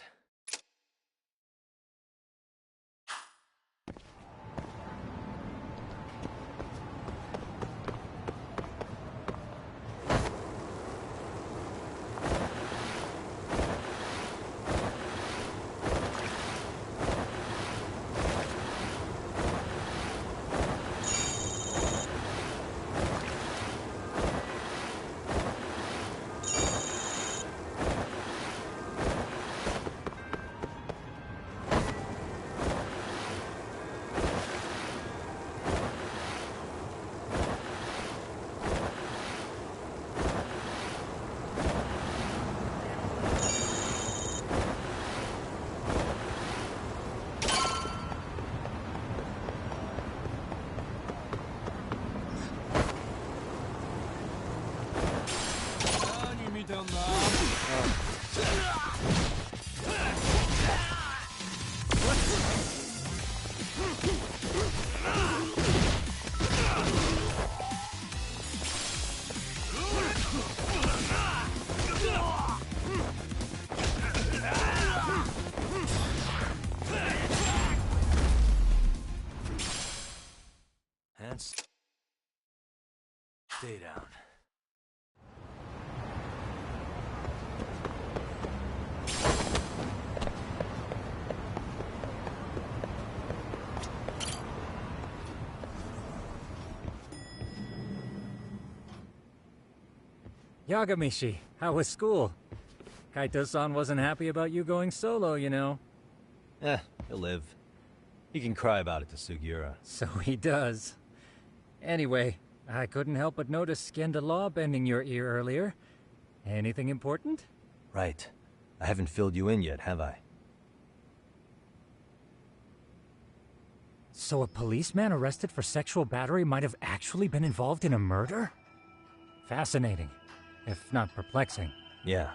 Hands. Stay down. Yagamishi, how was school? Kaito-san wasn't happy about you going solo, you know. He'll live. He can cry about it to Sugiura. So he does. Anyway, I couldn't help but notice Skandalaw bending your ear earlier. Anything important? Right. I haven't filled you in yet, have I? So a policeman arrested for sexual battery might have actually been involved in a murder? Fascinating, if not perplexing. Yeah.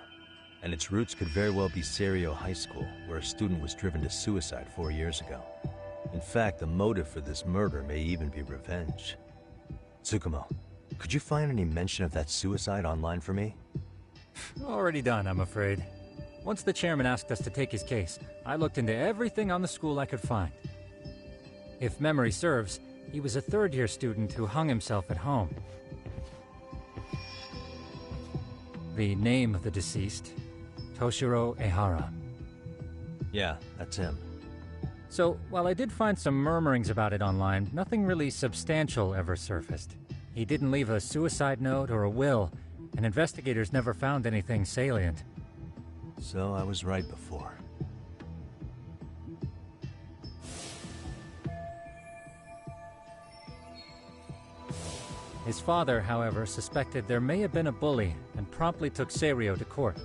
And its roots could very well be Serio High School, where a student was driven to suicide 4 years ago. In fact, the motive for this murder may even be revenge. Tsukumo, could you find any mention of that suicide online for me? Already done, I'm afraid. Once the chairman asked us to take his case, I looked into everything on the school I could find. If memory serves, he was a third-year student who hung himself at home. The name of the deceased, Toshiro Ehara. Yeah, that's him. So, while I did find some murmurings about it online, nothing really substantial ever surfaced. He didn't leave a suicide note or a will, and investigators never found anything salient. So I was right before. His father, however, suspected there may have been a bully and promptly took Serio to court.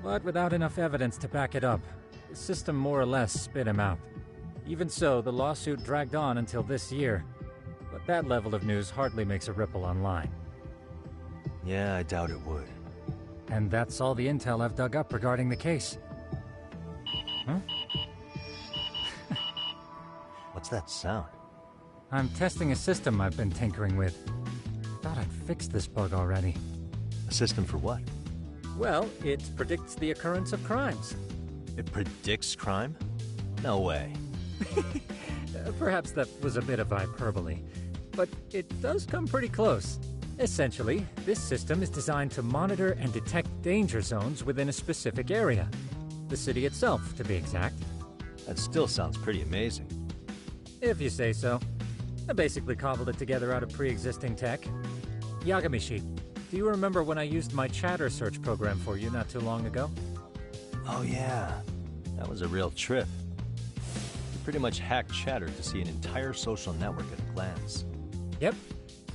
but without enough evidence to back it up. The system more or less spit him out. Even so, the lawsuit dragged on until this year. But that level of news hardly makes a ripple online. Yeah, I doubt it would. And that's all the intel I've dug up regarding the case. Huh? What's that sound? I'm testing a system I've been tinkering with. Thought I'd fixed this bug already. A system for what? Well, it predicts the occurrence of crimes. It predicts crime? No way. Perhaps that was a bit of hyperbole, but it does come pretty close. Essentially, this system is designed to monitor and detect danger zones within a specific area. The city itself, to be exact. That still sounds pretty amazing. If you say so. I basically cobbled it together out of pre-existing tech. Yagamishi, do you remember when I used my chatter search program for you not too long ago? Oh yeah, that was a real trip. You pretty much hacked Chatter to see an entire social network at a glance. Yep,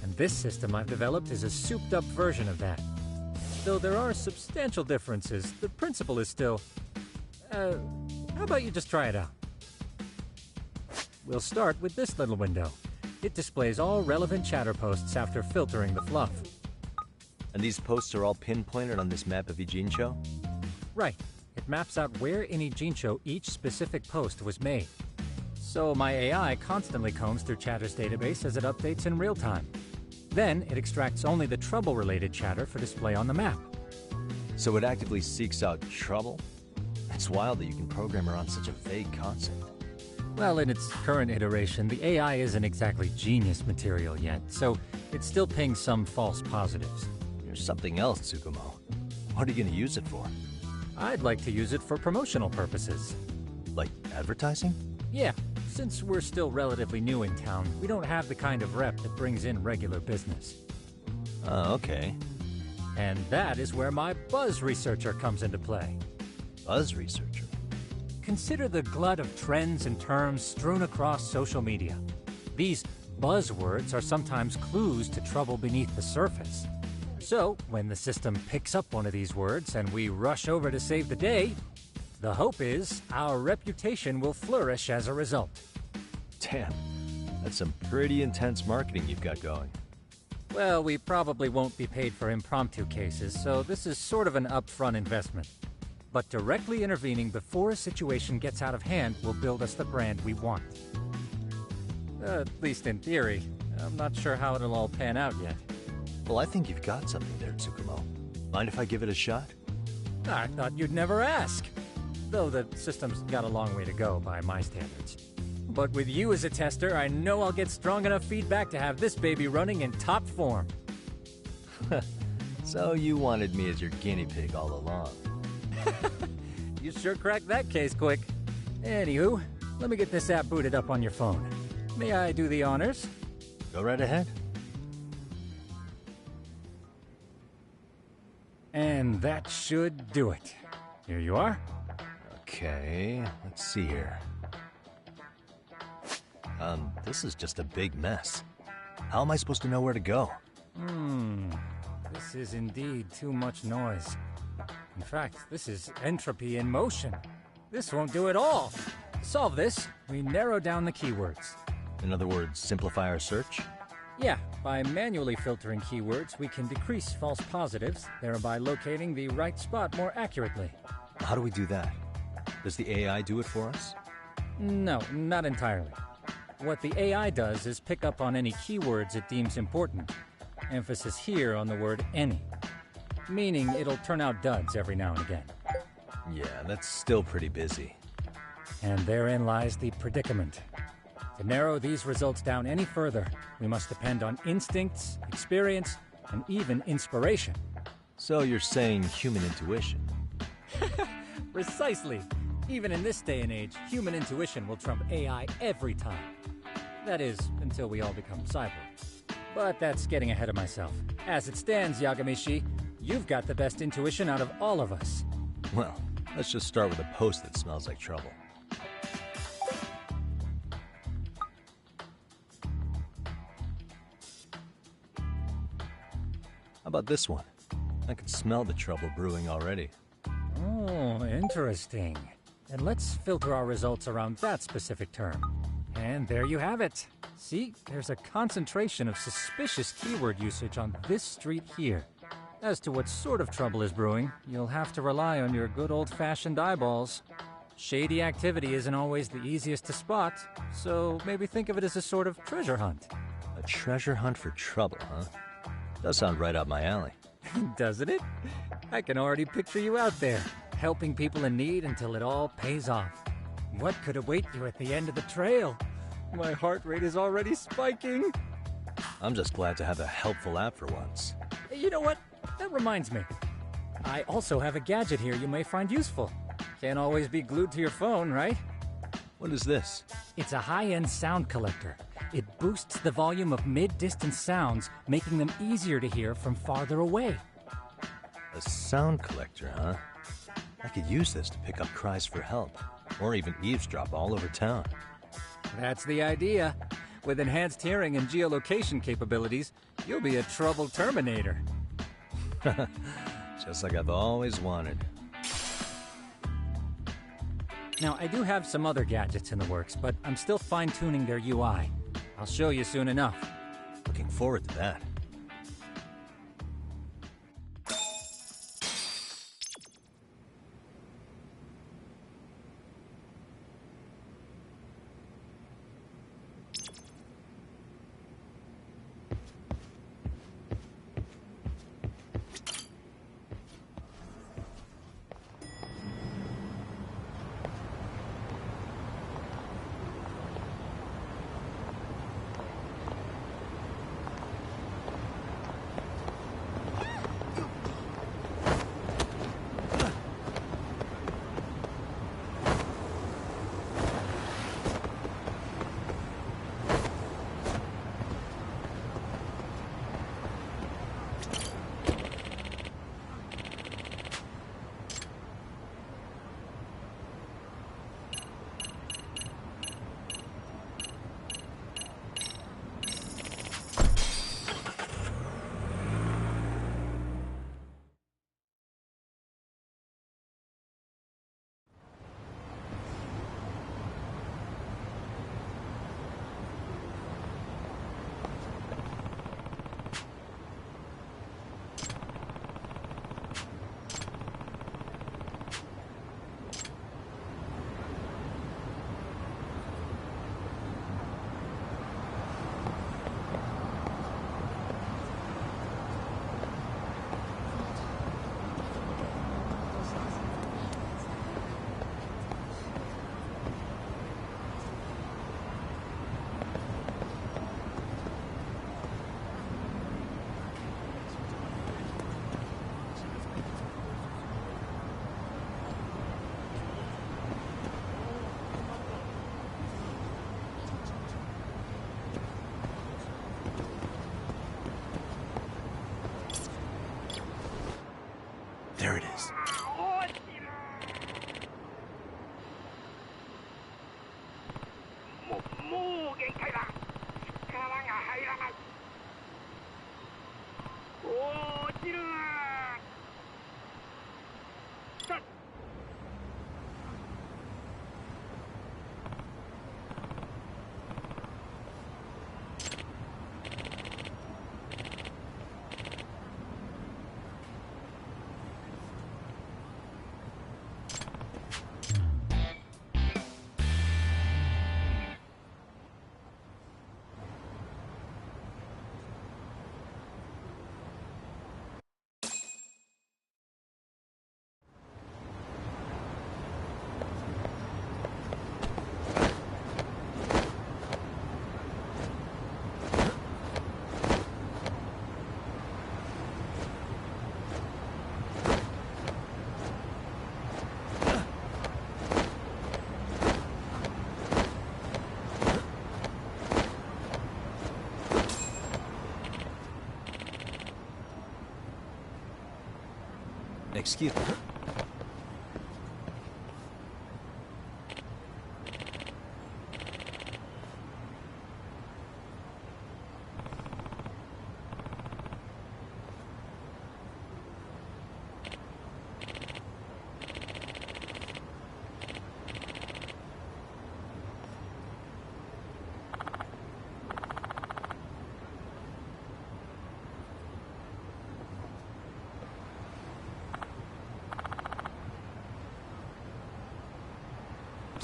and this system I've developed is a souped-up version of that. Though there are substantial differences, the principle is still... how about you just try it out? We'll start with this little window. It displays all relevant chatter posts after filtering the fluff. And these posts are all pinpointed on this map of Ijincho? Right. It maps out where in Ijincho each specific post was made. So my AI constantly combs through Chatter's database as it updates in real time. Then it extracts only the trouble-related chatter for display on the map. So it actively seeks out trouble? It's wild that you can program around such a vague concept. Well, in its current iteration, the AI isn't exactly genius material yet, so it still pings some false positives. There's something else, Tsukumo. What are you going to use it for? I'd like to use it for promotional purposes. Like advertising? Yeah, since we're still relatively new in town, we don't have the kind of rep that brings in regular business. Oh, okay. And that is where my buzz researcher comes into play. Buzz researcher? Consider the glut of trends and terms strewn across social media. These buzzwords are sometimes clues to trouble beneath the surface. So, when the system picks up one of these words and we rush over to save the day, the hope is our reputation will flourish as a result. Damn, that's some pretty intense marketing you've got going. Well, we probably won't be paid for impromptu cases, so this is sort of an upfront investment. But directly intervening before a situation gets out of hand will build us the brand we want. At least in theory. I'm not sure how it'll all pan out yet. Well, I think you've got something there, Tsukumo. Mind if I give it a shot? I thought you'd never ask. Though the system's got a long way to go by my standards. But with you as a tester, I know I'll get strong enough feedback to have this baby running in top form. So you wanted me as your guinea pig all along. You sure cracked that case quick. Anywho, let me get this app booted up on your phone. May I do the honors? Go right ahead. And that should do it. Here you are. Okay, let's see here. This is just a big mess. How am I supposed to know where to go? This is indeed too much noise. In fact, this is entropy in motion. This won't do it all. To solve this, we narrow down the keywords. In other words, simplify our search? Yeah, by manually filtering keywords, we can decrease false positives, thereby locating the right spot more accurately. How do we do that? Does the AI do it for us? No, not entirely. What the AI does is pick up on any keywords it deems important. Emphasis here on the word any. Meaning it'll turn out duds every now and again. Yeah, that's still pretty busy. And therein lies the predicament. To narrow these results down any further, we must depend on instincts, experience, and even inspiration. So you're saying human intuition? Precisely. Even in this day and age, human intuition will trump AI every time. That is, until we all become cyborgs. But that's getting ahead of myself. As it stands, Yagamishi, you've got the best intuition out of all of us. Well, let's just start with a post that smells like trouble. How about this one? I can smell the trouble brewing already. Oh, interesting. And let's filter our results around that specific term. And there you have it. See, there's a concentration of suspicious keyword usage on this street here. As to what sort of trouble is brewing, you'll have to rely on your good old-fashioned eyeballs. Shady activity isn't always the easiest to spot, so maybe think of it as a sort of treasure hunt. A treasure hunt for trouble, huh? Does sound right up my alley. Doesn't it? I can already picture you out there, helping people in need until it all pays off. What could await you at the end of the trail? My heart rate is already spiking. I'm just glad to have a helpful app for once. You know what? That reminds me. I also have a gadget here you may find useful. Can't always be glued to your phone, right? What is this? It's a high-end sound collector. It boosts the volume of mid-distance sounds, making them easier to hear from farther away. A sound collector, huh? I could use this to pick up cries for help, or even eavesdrop all over town. That's the idea. With enhanced hearing and geolocation capabilities, you'll be a trouble terminator. Just like I've always wanted. Now, I do have some other gadgets in the works, but I'm still fine-tuning their UI. I'll show you soon enough. Looking forward to that. There it is. Excuse me.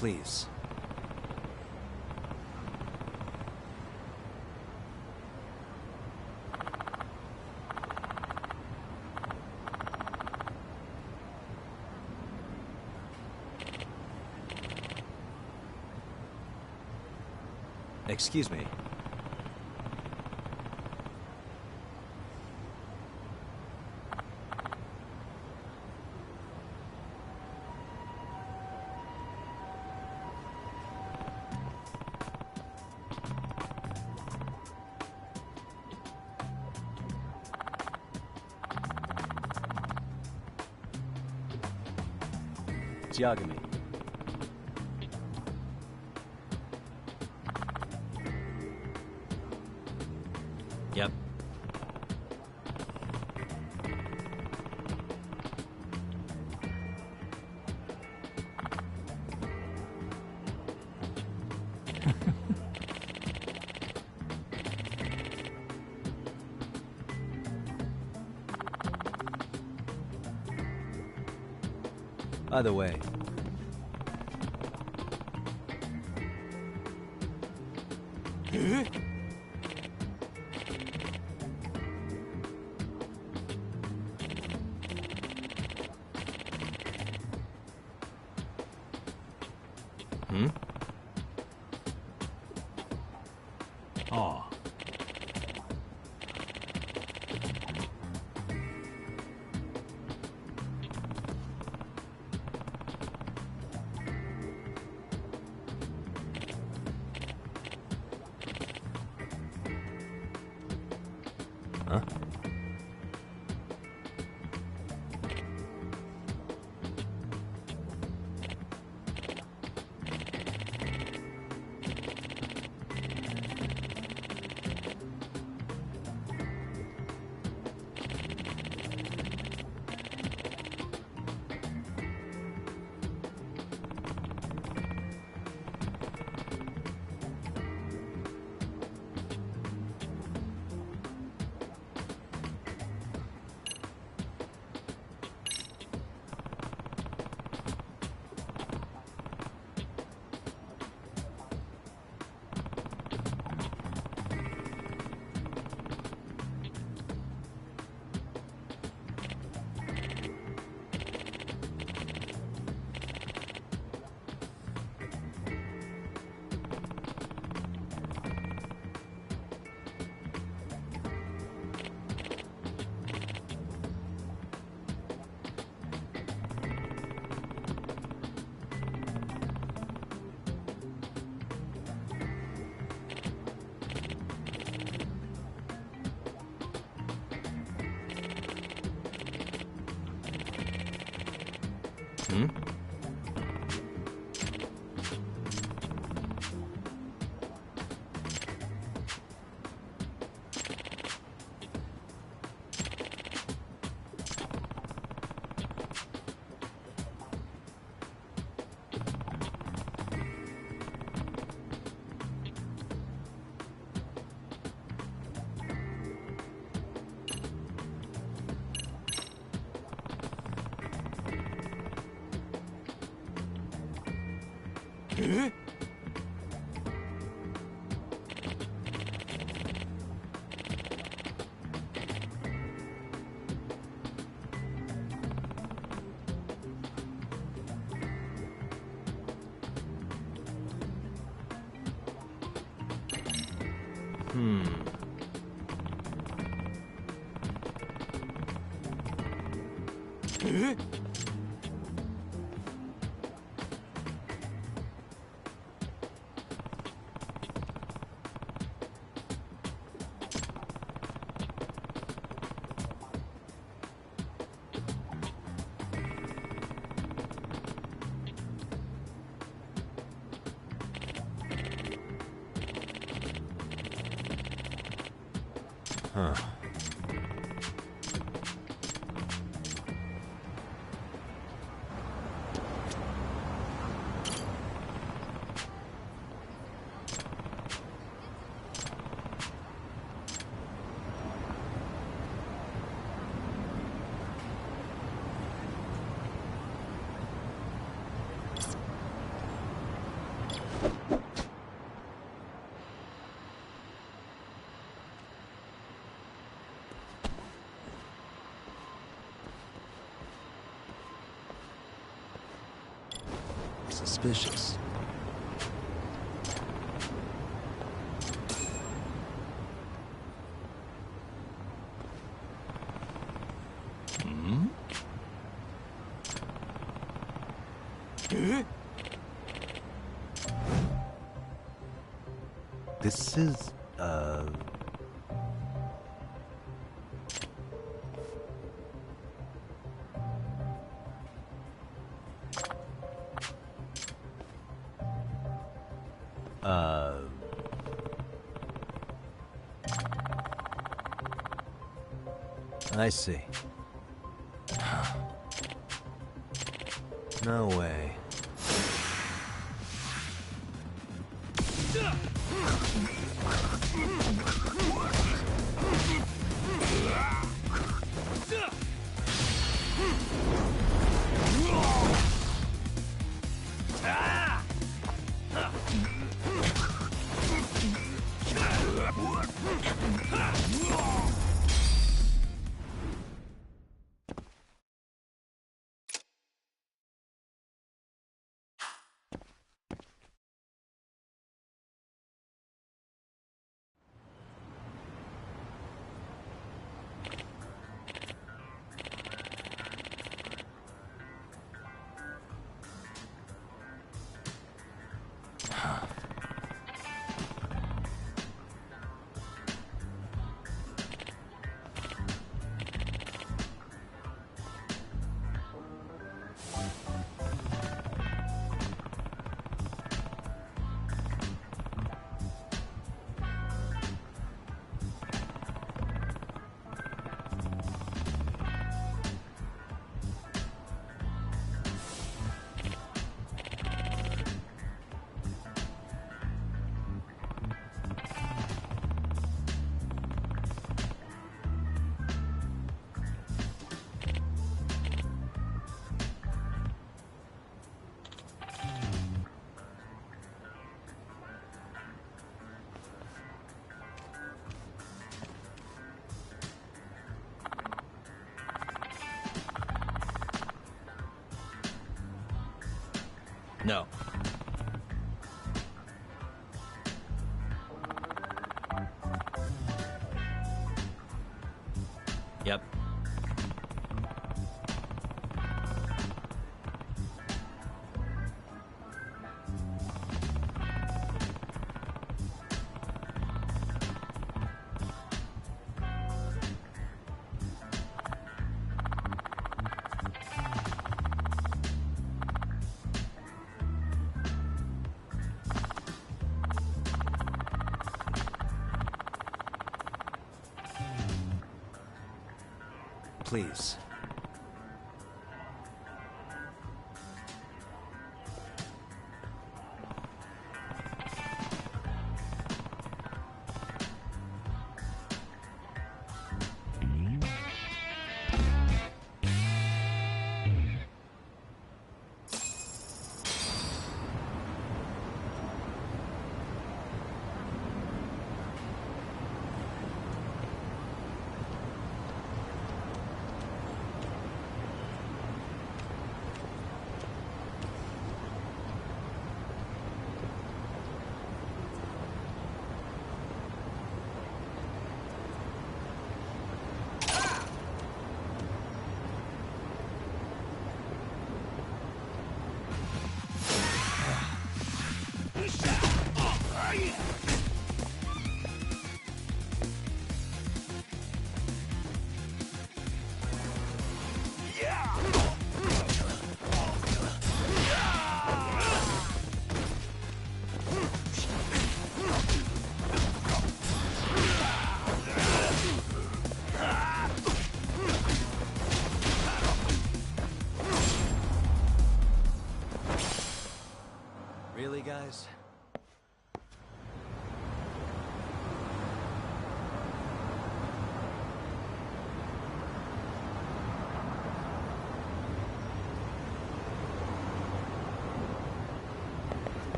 please. Excuse me. Yagami. Yep. By the way, Oh. Huh? Hmm? Huh. Suspicious. Hmm? This is, I see. No way. No. Yep. Please.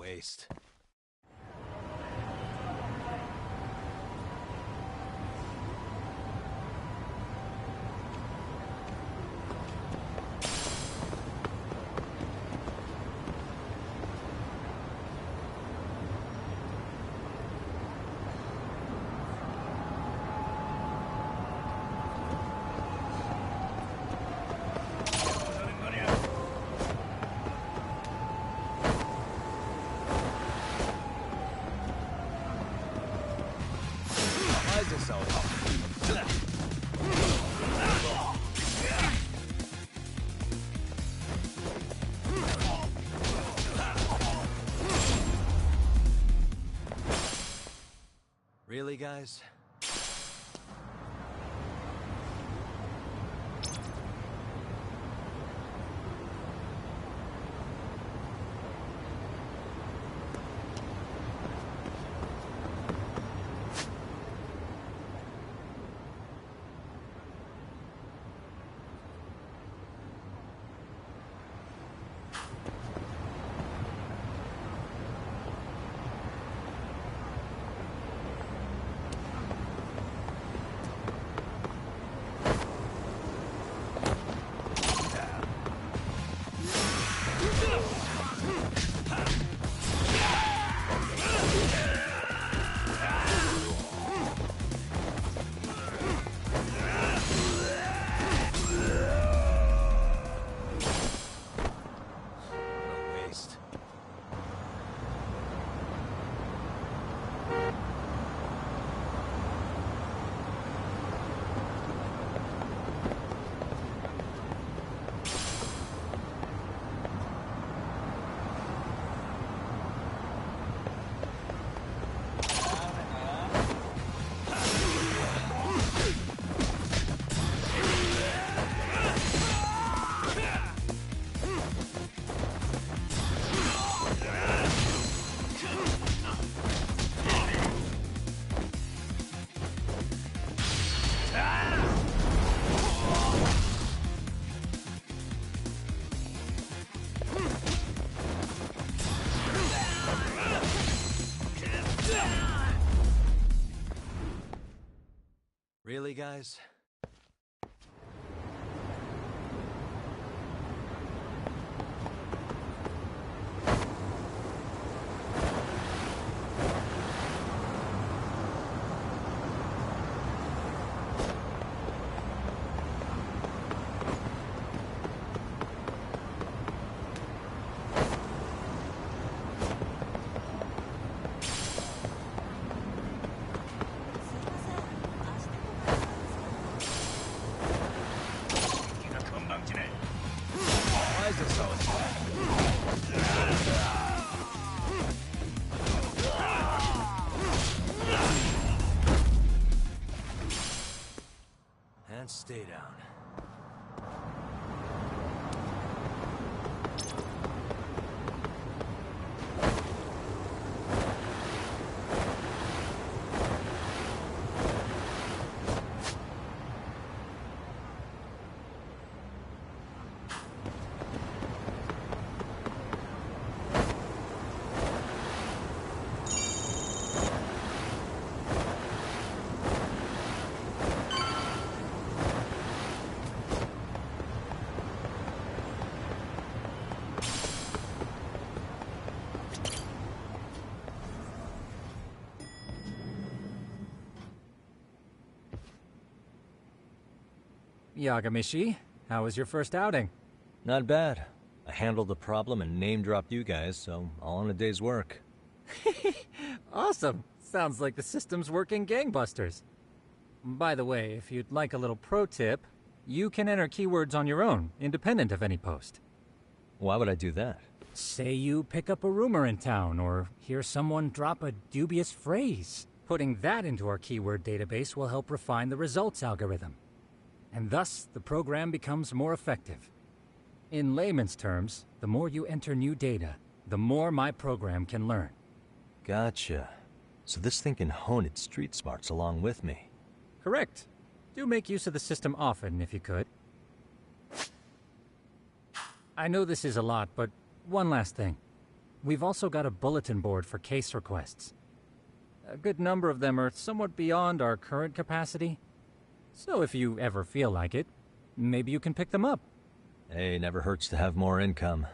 waste. Really, guys? Really, guys? And stay down. Yagamishi, how was your first outing? Not bad. I handled the problem and name-dropped you guys, so all in a day's work. Awesome. Sounds like the system's working gangbusters. By the way, if you'd like a little pro tip, you can enter keywords on your own, independent of any post. Why would I do that? Say you pick up a rumor in town, or hear someone drop a dubious phrase. Putting that into our keyword database will help refine the results algorithm. And thus, the program becomes more effective. In layman's terms, the more you enter new data, the more my program can learn. Gotcha. So this thing can hone its street smarts along with me. Correct. Do make use of the system often, if you could. I know this is a lot, but one last thing. We've also got a bulletin board for case requests. A good number of them are somewhat beyond our current capacity. So if you ever feel like it, maybe you can pick them up. Hey, never hurts to have more income.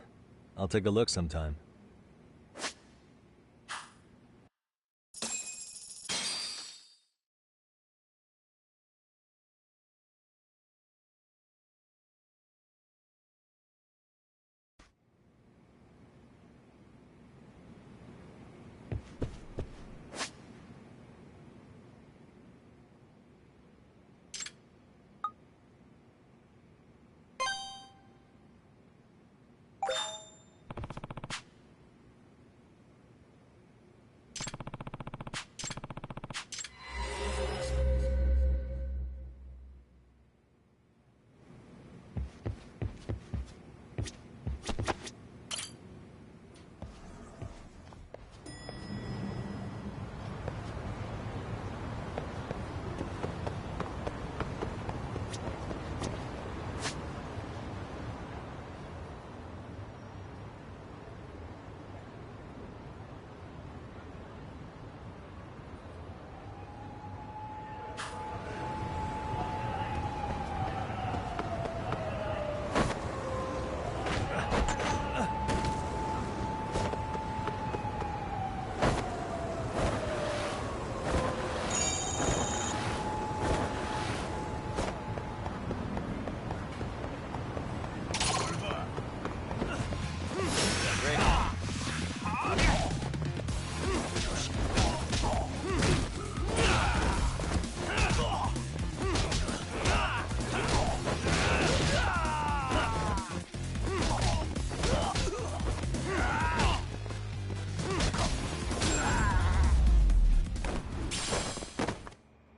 I'll take a look sometime.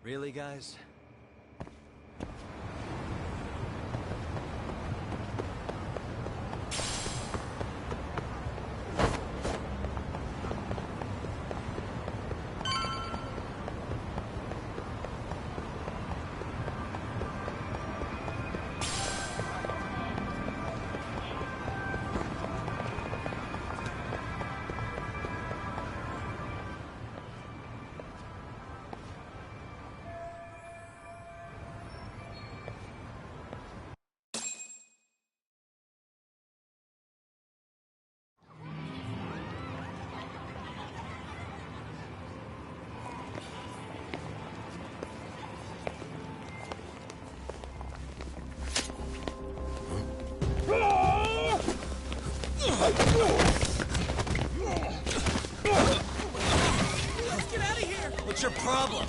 Really, guys? Let's get out of here! What's your problem?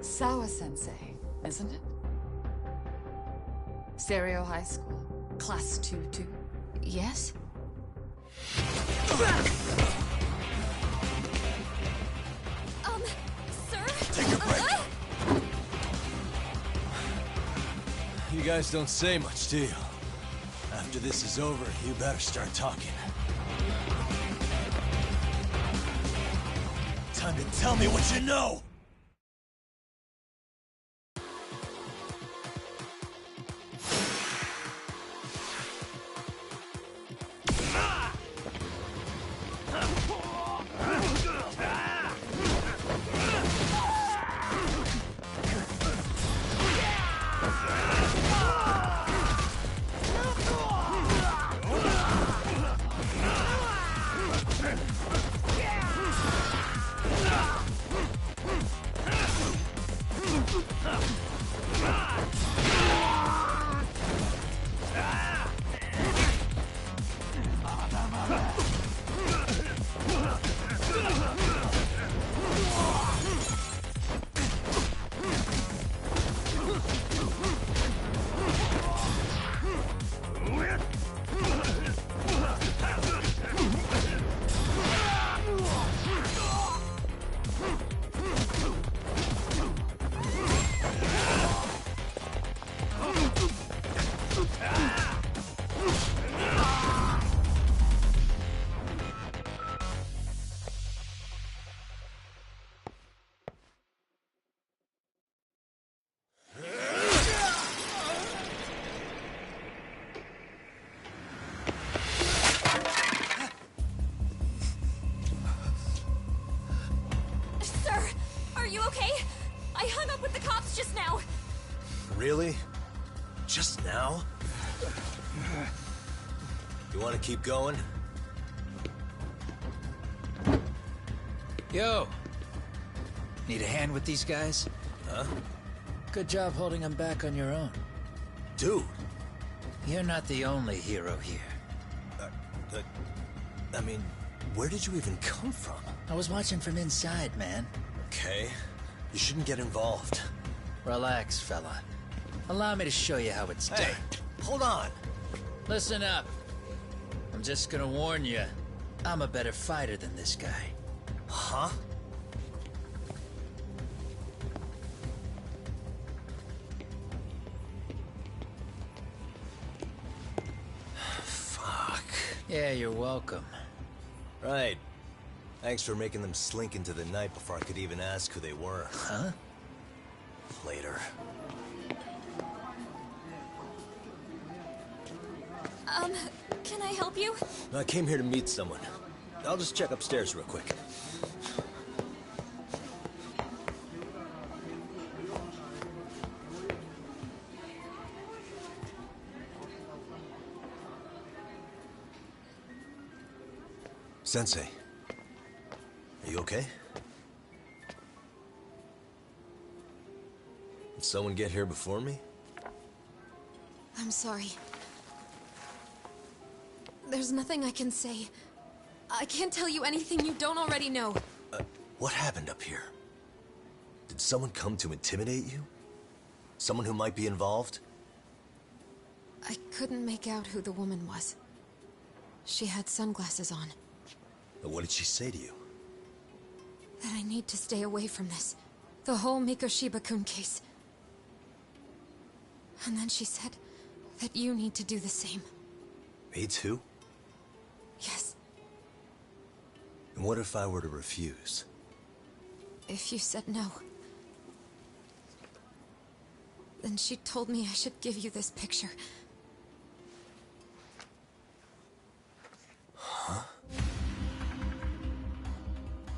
Sawa-sensei, isn't it? Stereo High School, Class 2-2. Yes? Sir? Take a break! You guys don't say much, do you? After this is over, you better start talking. Time to tell me what you know! just now. Really? Just now? You want to keep going? Yo! Need a hand with these guys? Huh? Good job holding them back on your own. Dude! You're not the only hero here. I mean, where did you even come from? I was watching from inside, man. Okay. You shouldn't get involved. Relax, fella. Allow me to show you how it's done. Hey, hold on! Listen up. I'm just gonna warn you. I'm a better fighter than this guy. Huh? Fuck. Yeah, you're welcome. Right. Thanks for making them slink into the night before I could even ask who they were. Huh? Later. Can I help you? I came here to meet someone. I'll just check upstairs real quick. Sensei, are you okay? Did someone get here before me? I'm sorry. There's nothing I can say. I can't tell you anything you don't already know. What happened up here? Did someone come to intimidate you? Someone who might be involved? I couldn't make out who the woman was. She had sunglasses on. What did she say to you? That I need to stay away from this. The whole Mikoshiba-kun case. And then she said that you need to do the same. Me too? Yes. And what if I were to refuse? If you said no. Then she told me I should give you this picture. Huh?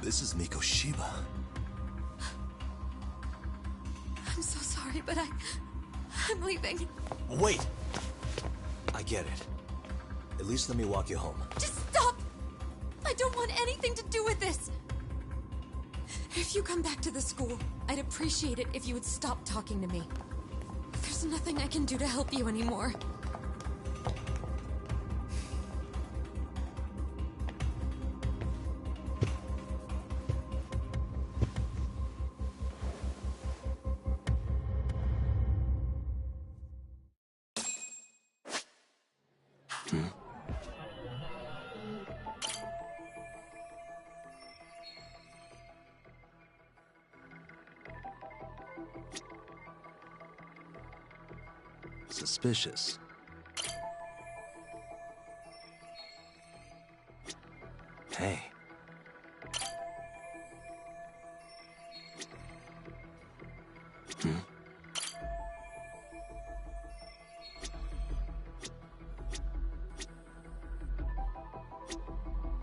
This is Mikoshiba. I'm so sorry, but I'm leaving. Wait! I get it. At least let me walk you home. Just stop! I don't want anything to do with this! If you come back to the school, I'd appreciate it if you would stop talking to me. There's nothing I can do to help you anymore. Suspicious. Hey.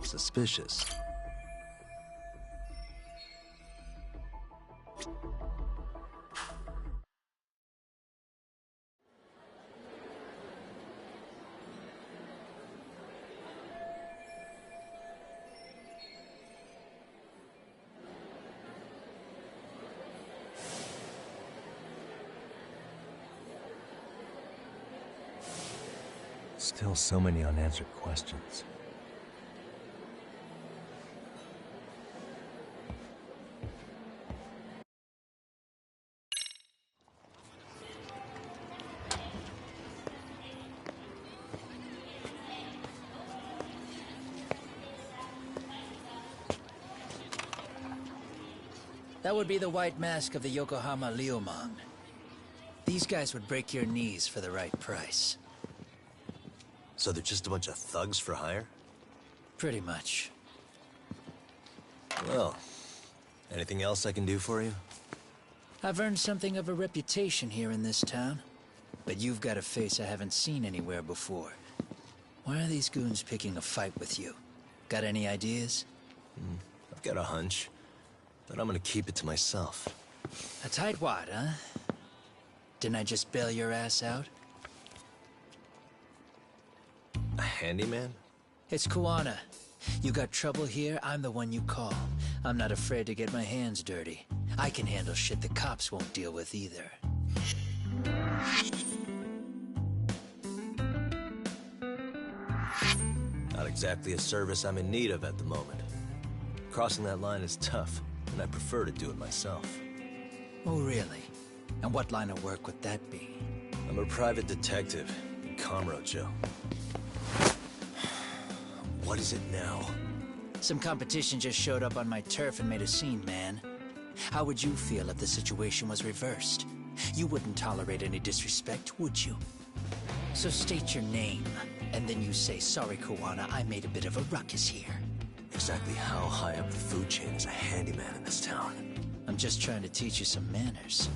Suspicious. Still so many unanswered questions. That would be the white mask of the Yokohama Liumang. These guys would break your knees for the right price. So they're just a bunch of thugs for hire? Pretty much. Well, anything else I can do for you? I've earned something of a reputation here in this town. But you've got a face I haven't seen anywhere before. Why are these goons picking a fight with you? Got any ideas? I've got a hunch, but I'm gonna keep it to myself. A tightwad, huh? Didn't I just bail your ass out? A handyman? It's Kuwana. You got trouble here, I'm the one you call. I'm not afraid to get my hands dirty. I can handle shit the cops won't deal with either. Not exactly a service I'm in need of at the moment. Crossing that line is tough, and I prefer to do it myself. Oh, really? And what line of work would that be? I'm a private detective in Kamurocho. What is it now? Some competition just showed up on my turf and made a scene, man. How would you feel if the situation was reversed? You wouldn't tolerate any disrespect, would you? So state your name, and then you say, sorry, Kuwana, I made a bit of a ruckus here. Exactly how high up the food chain is a handyman in this town? I'm just trying to teach you some manners.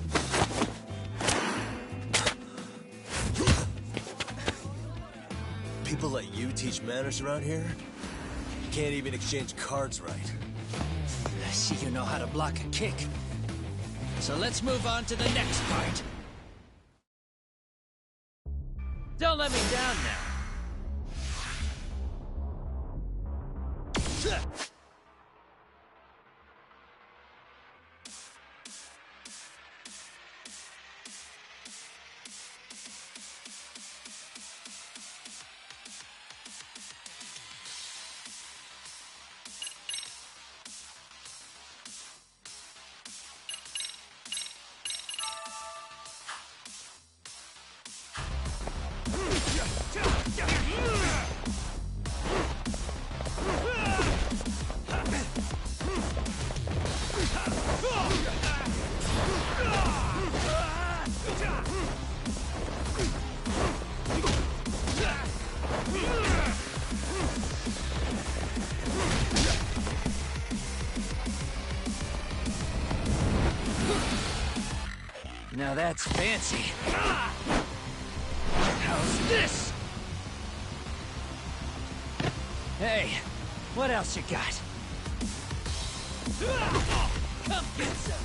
People let you teach manners around here? You can't even exchange cards right. I see you know how to block a kick. So let's move on to the next part. Don't let me down now. Now that's fancy. How's this? Hey, what else you got? Come get some.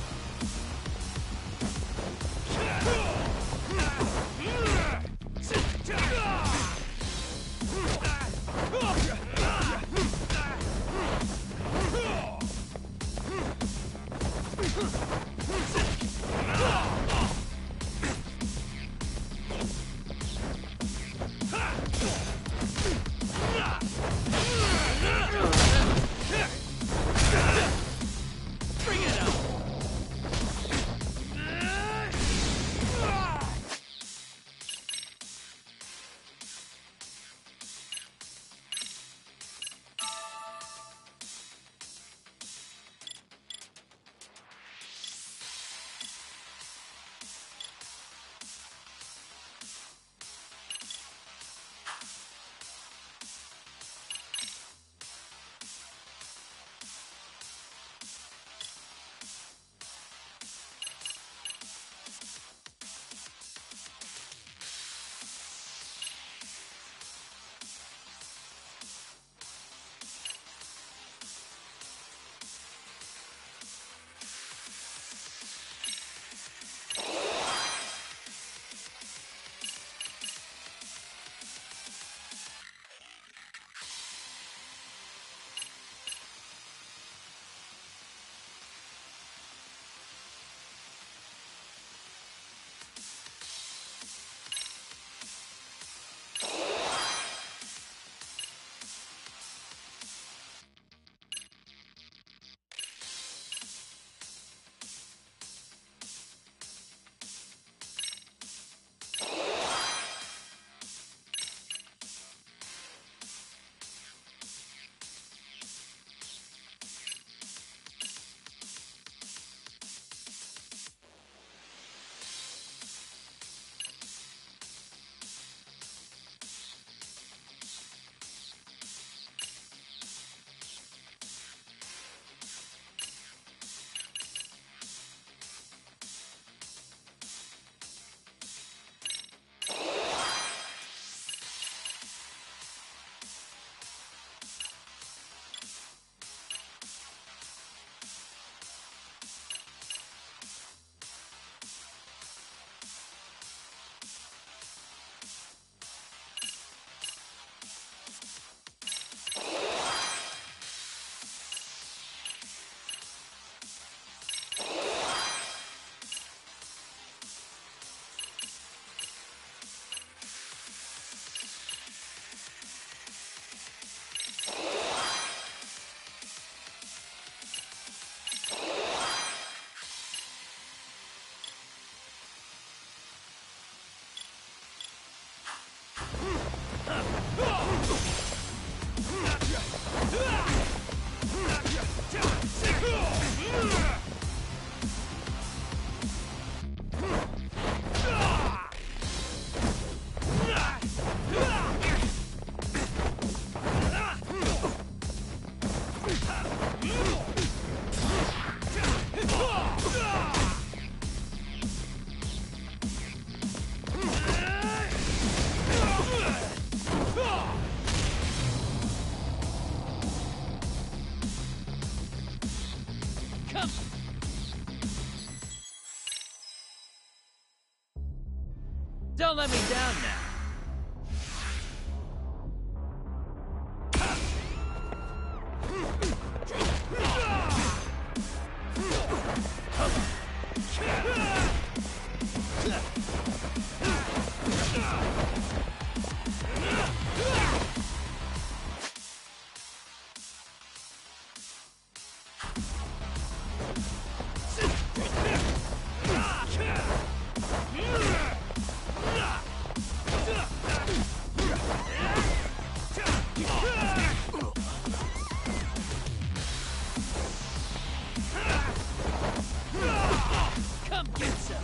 Don't let me down now. Come get some.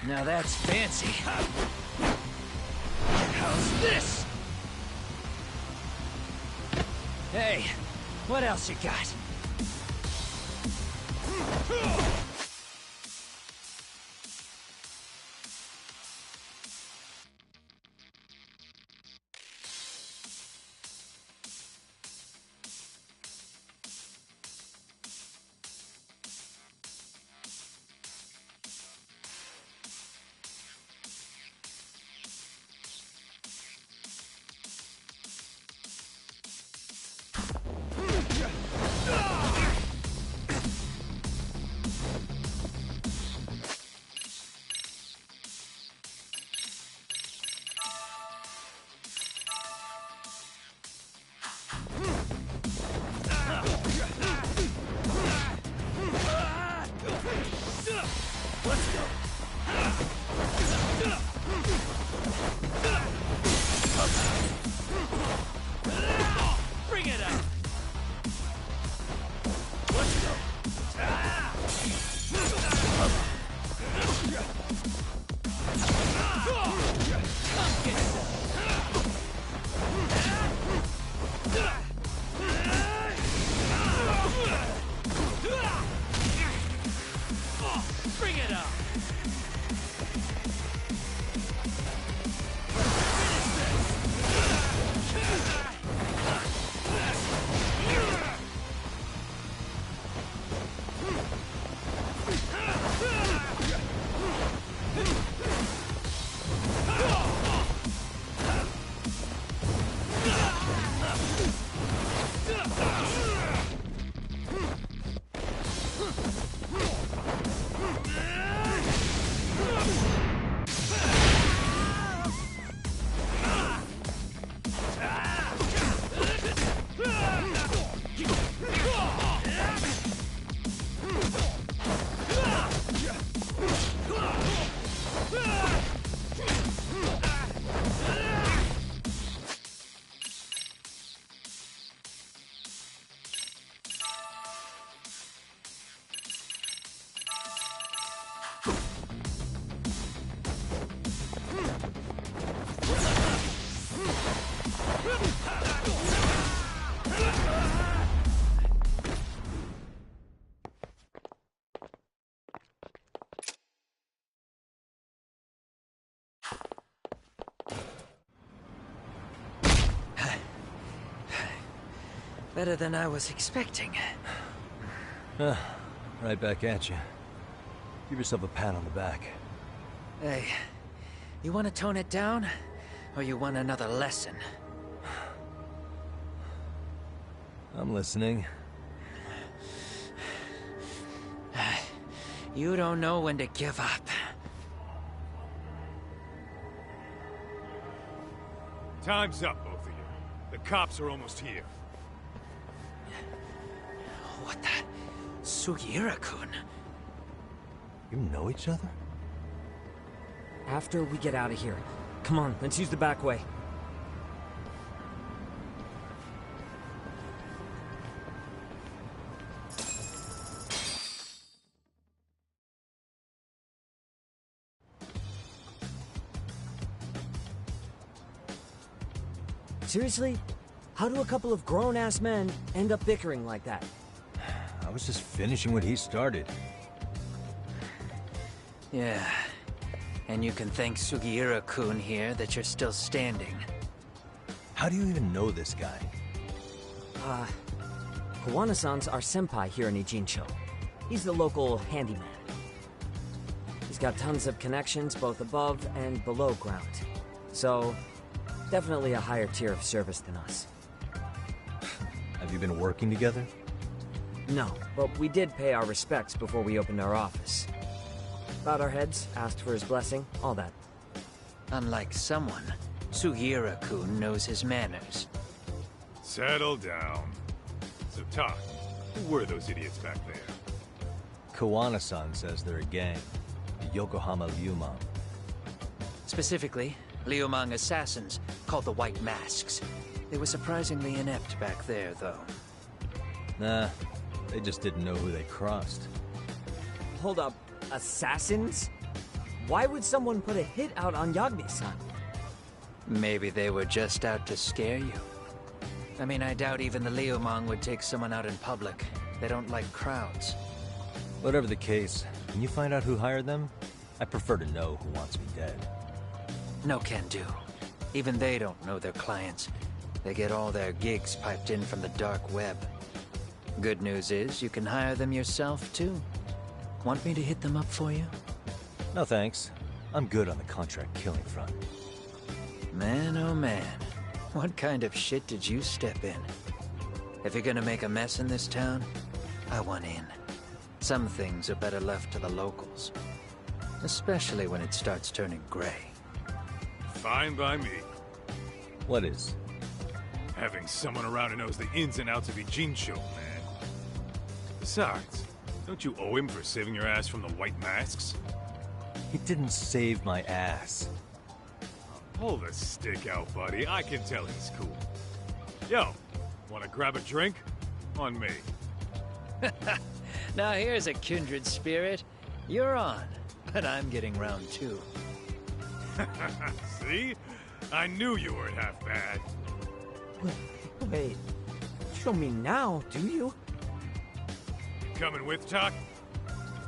Now that's fancy. How's this? Hey, what else you got? Better than I was expecting. Right back at you. Give yourself a pat on the back. Hey, you want to tone it down? Or you want another lesson? I'm listening. You don't know when to give up. Time's up, both of you. The cops are almost here. What the? Sugiura-kun? You know each other? After we get out of here. Come on, let's use the back way. Seriously? How do a couple of grown-ass men end up bickering like that? I was just finishing what he started. Yeah. And you can thank Sugiura-kun here that you're still standing. How do you even know this guy? Kawana-san's our senpai here in Ijincho. He's the local handyman. He's got tons of connections both above and below ground. So, definitely a higher tier of service than us. Have you been working together? No, but we did pay our respects before we opened our office. Bowed our heads, asked for his blessing, all that. Unlike someone, Sugiura-kun knows his manners. Settle down. So, Talk, who were those idiots back there? Kawana-san says they're a gang. The Yokohama Ryumon. Specifically, Liumang assassins called the White Masks. They were surprisingly inept back there, though. Nah, they just didn't know who they crossed. Hold up, assassins? Why would someone put a hit out on Yagami-san? Maybe they were just out to scare you. I mean, I doubt even the Liumang would take someone out in public. They don't like crowds. Whatever the case, can you find out who hired them? I prefer to know who wants me dead. No can do. Even they don't know their clients. They get all their gigs piped in from the dark web. Good news is, you can hire them yourself, too. Want me to hit them up for you? No thanks. I'm good on the contract killing front. Man, oh man. What kind of shit did you step in? If you're gonna make a mess in this town, I want in. Some things are better left to the locals. Especially when it starts turning gray. Fine by me. What is? Having someone around who knows the ins and outs of Ijincho, man. Besides, don't you owe him for saving your ass from the White Masks? He didn't save my ass. Pull the stick out, buddy. I can tell he's cool. Yo, wanna grab a drink? On me. Now here's a kindred spirit. You're on, but I'm getting round two. See? I knew you weren't half bad. Wait, show me now, do you? You coming with, Talk?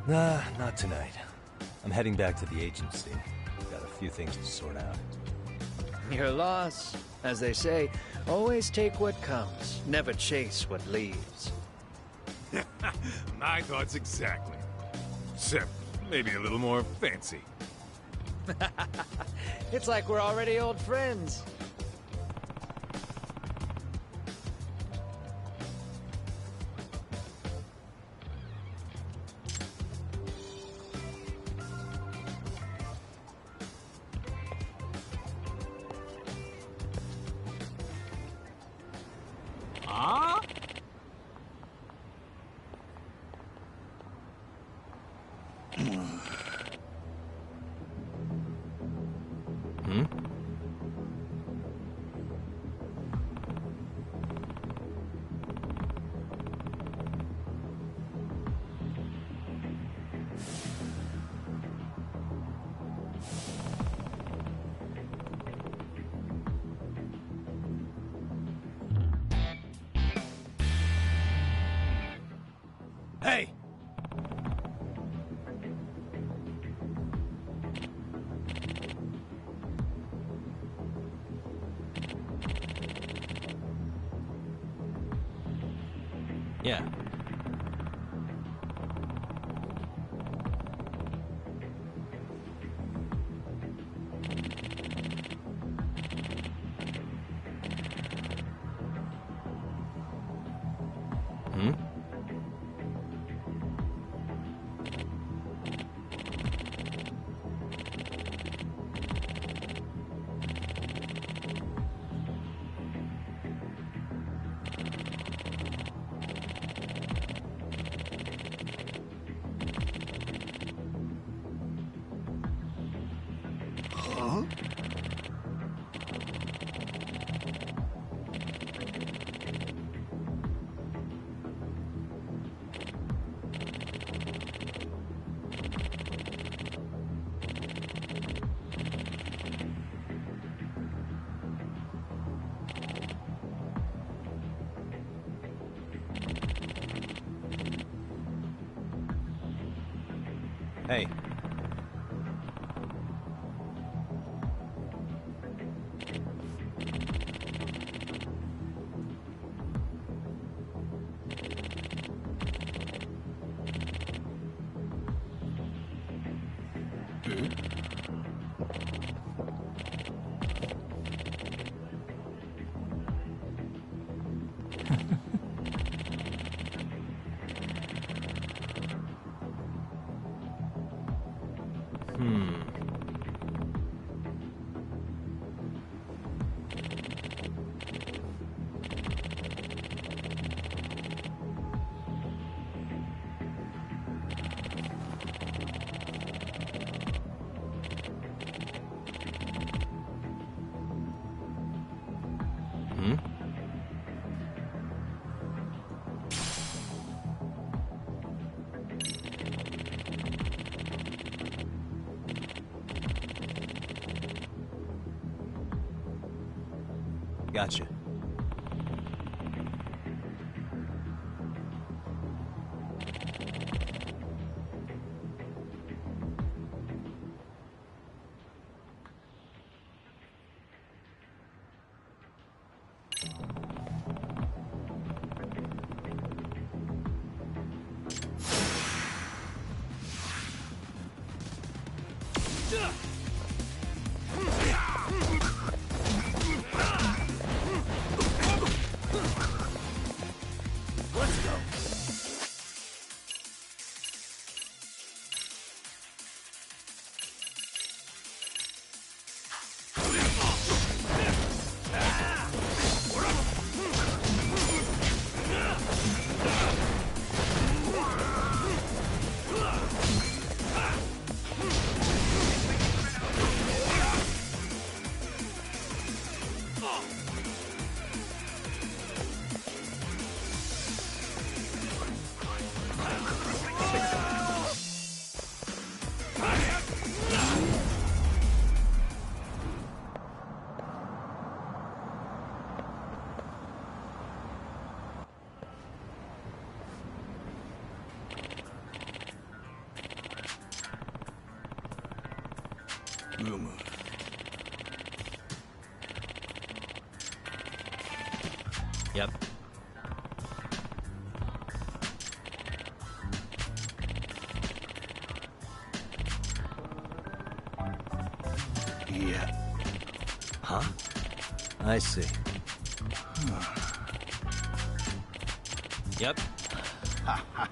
Nah, not tonight. I'm heading back to the agency. Got a few things to sort out. Your loss. As they say, always take what comes, never chase what leaves. My thoughts exactly. Except maybe a little more fancy. It's like we're already old friends. Huh? Hmm? Hey! Yeah. Hey. Gotcha. Luma. Yep. Yeah. Huh? I see. Yep. Ha ha.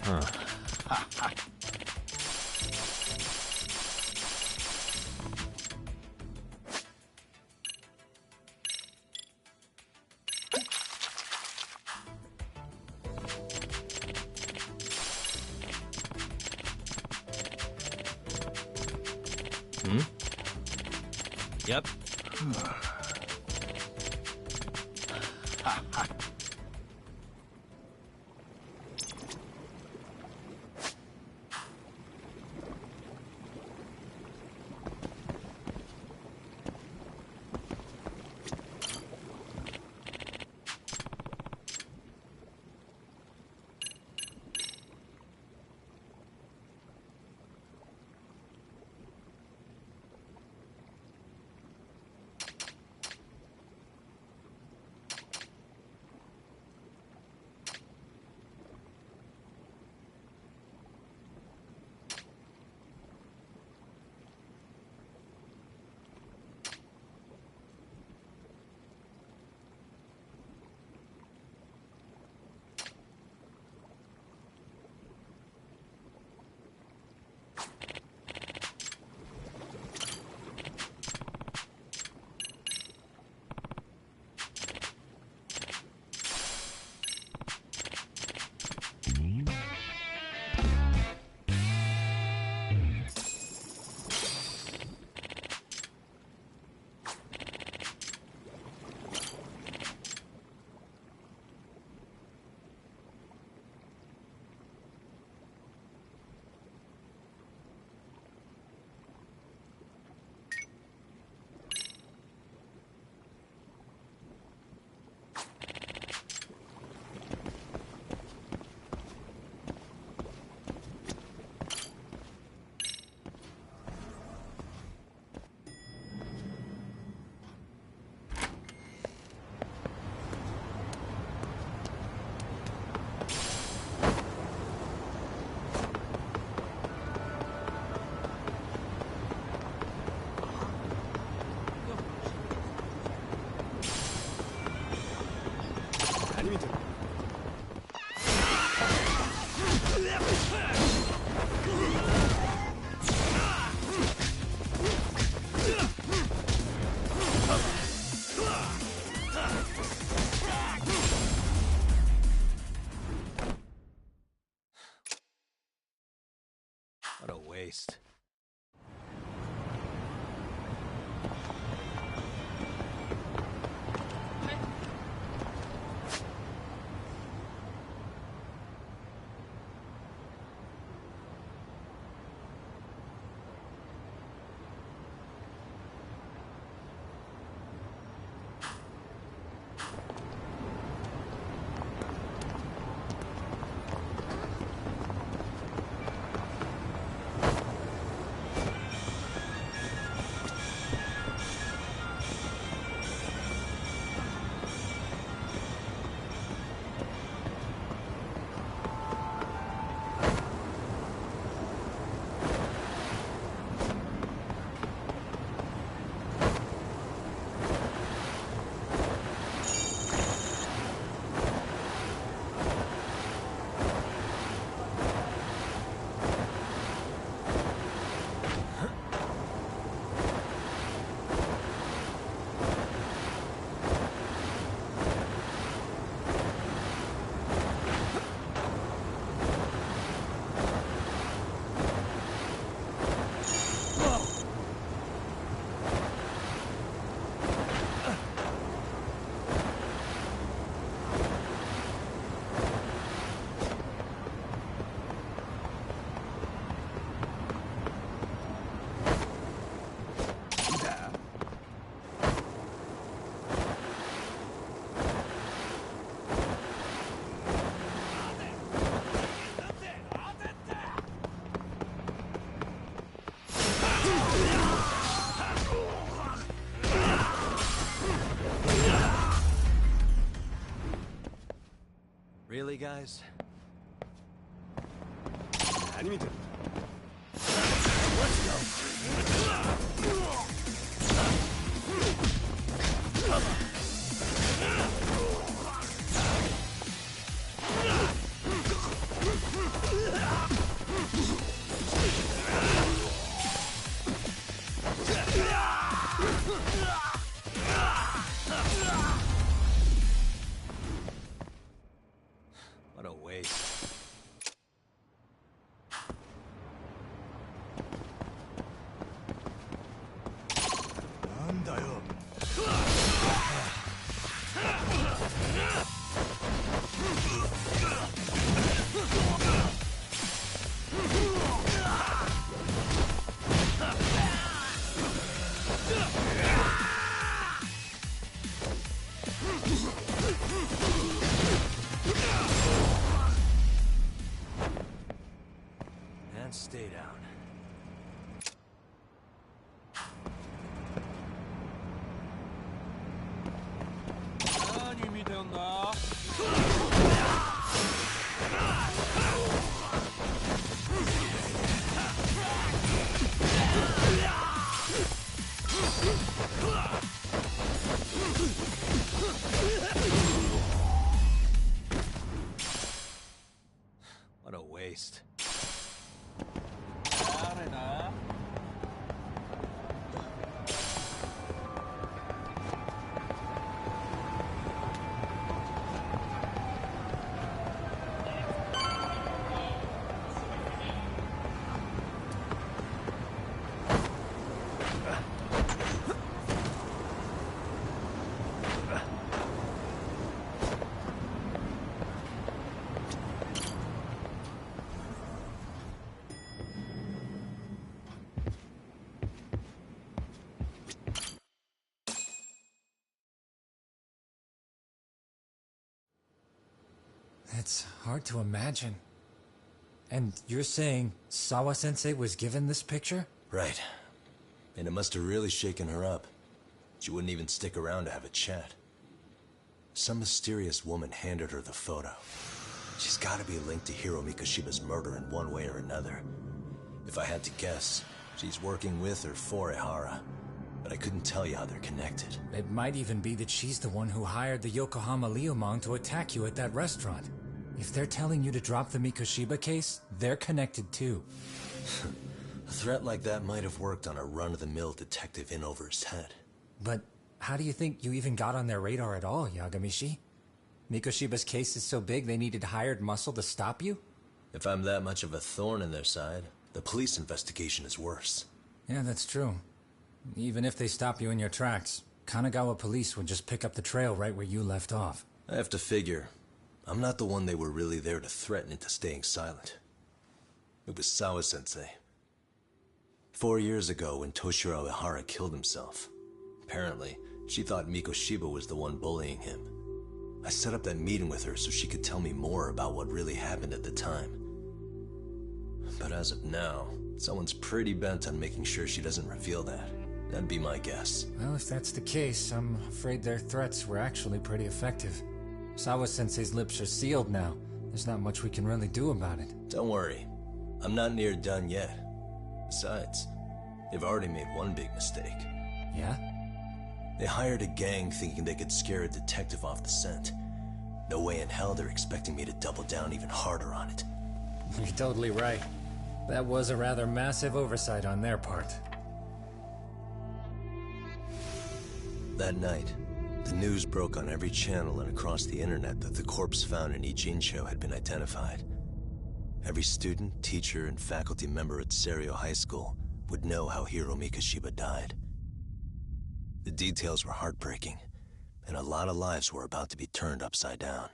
Huh. Ha ha. Yep. Ha ha. What a waste. Really, guys? What a waste. And stay down. What a waste. It's hard to imagine. And you're saying Sawa-sensei was given this picture? Right. And it must have really shaken her up. She wouldn't even stick around to have a chat. Some mysterious woman handed her the photo. She's gotta be linked to Hiro Mikoshiba's murder in one way or another. If I had to guess, she's working with or for Ehara. But I couldn't tell you how they're connected. It might even be that she's the one who hired the Yokohama Liumang to attack you at that restaurant. If they're telling you to drop the Mikoshiba case, they're connected too. A threat like that might have worked on a run-of-the-mill detective in over his head. But how do you think you even got on their radar at all, Yagamishi? Mikoshiba's case is so big they needed hired muscle to stop you? If I'm that much of a thorn in their side, the police investigation is worse. Yeah, that's true. Even if they stop you in your tracks, Kanagawa police would just pick up the trail right where you left off. I have to figure, I'm not the one they were really there to threaten into staying silent. It was Sawa-sensei. 4 years ago when Toshiro Ihara killed himself, apparently, she thought Mikoshiba was the one bullying him. I set up that meeting with her so she could tell me more about what really happened at the time. But as of now, someone's pretty bent on making sure she doesn't reveal that. That'd be my guess. Well, if that's the case, I'm afraid their threats were actually pretty effective. Sawa-sensei's lips are sealed now. There's not much we can really do about it. Don't worry. I'm not near done yet. Besides, they've already made one big mistake. Yeah? They hired a gang thinking they could scare a detective off the scent. No way in hell they're expecting me to double down even harder on it. You're totally right. That was a rather massive oversight on their part. That night, the news broke on every channel and across the internet that the corpse found in Ijincho had been identified. Every student, teacher, and faculty member at Serio High School would know how Hiro Mikoshiba died. The details were heartbreaking, and a lot of lives were about to be turned upside down.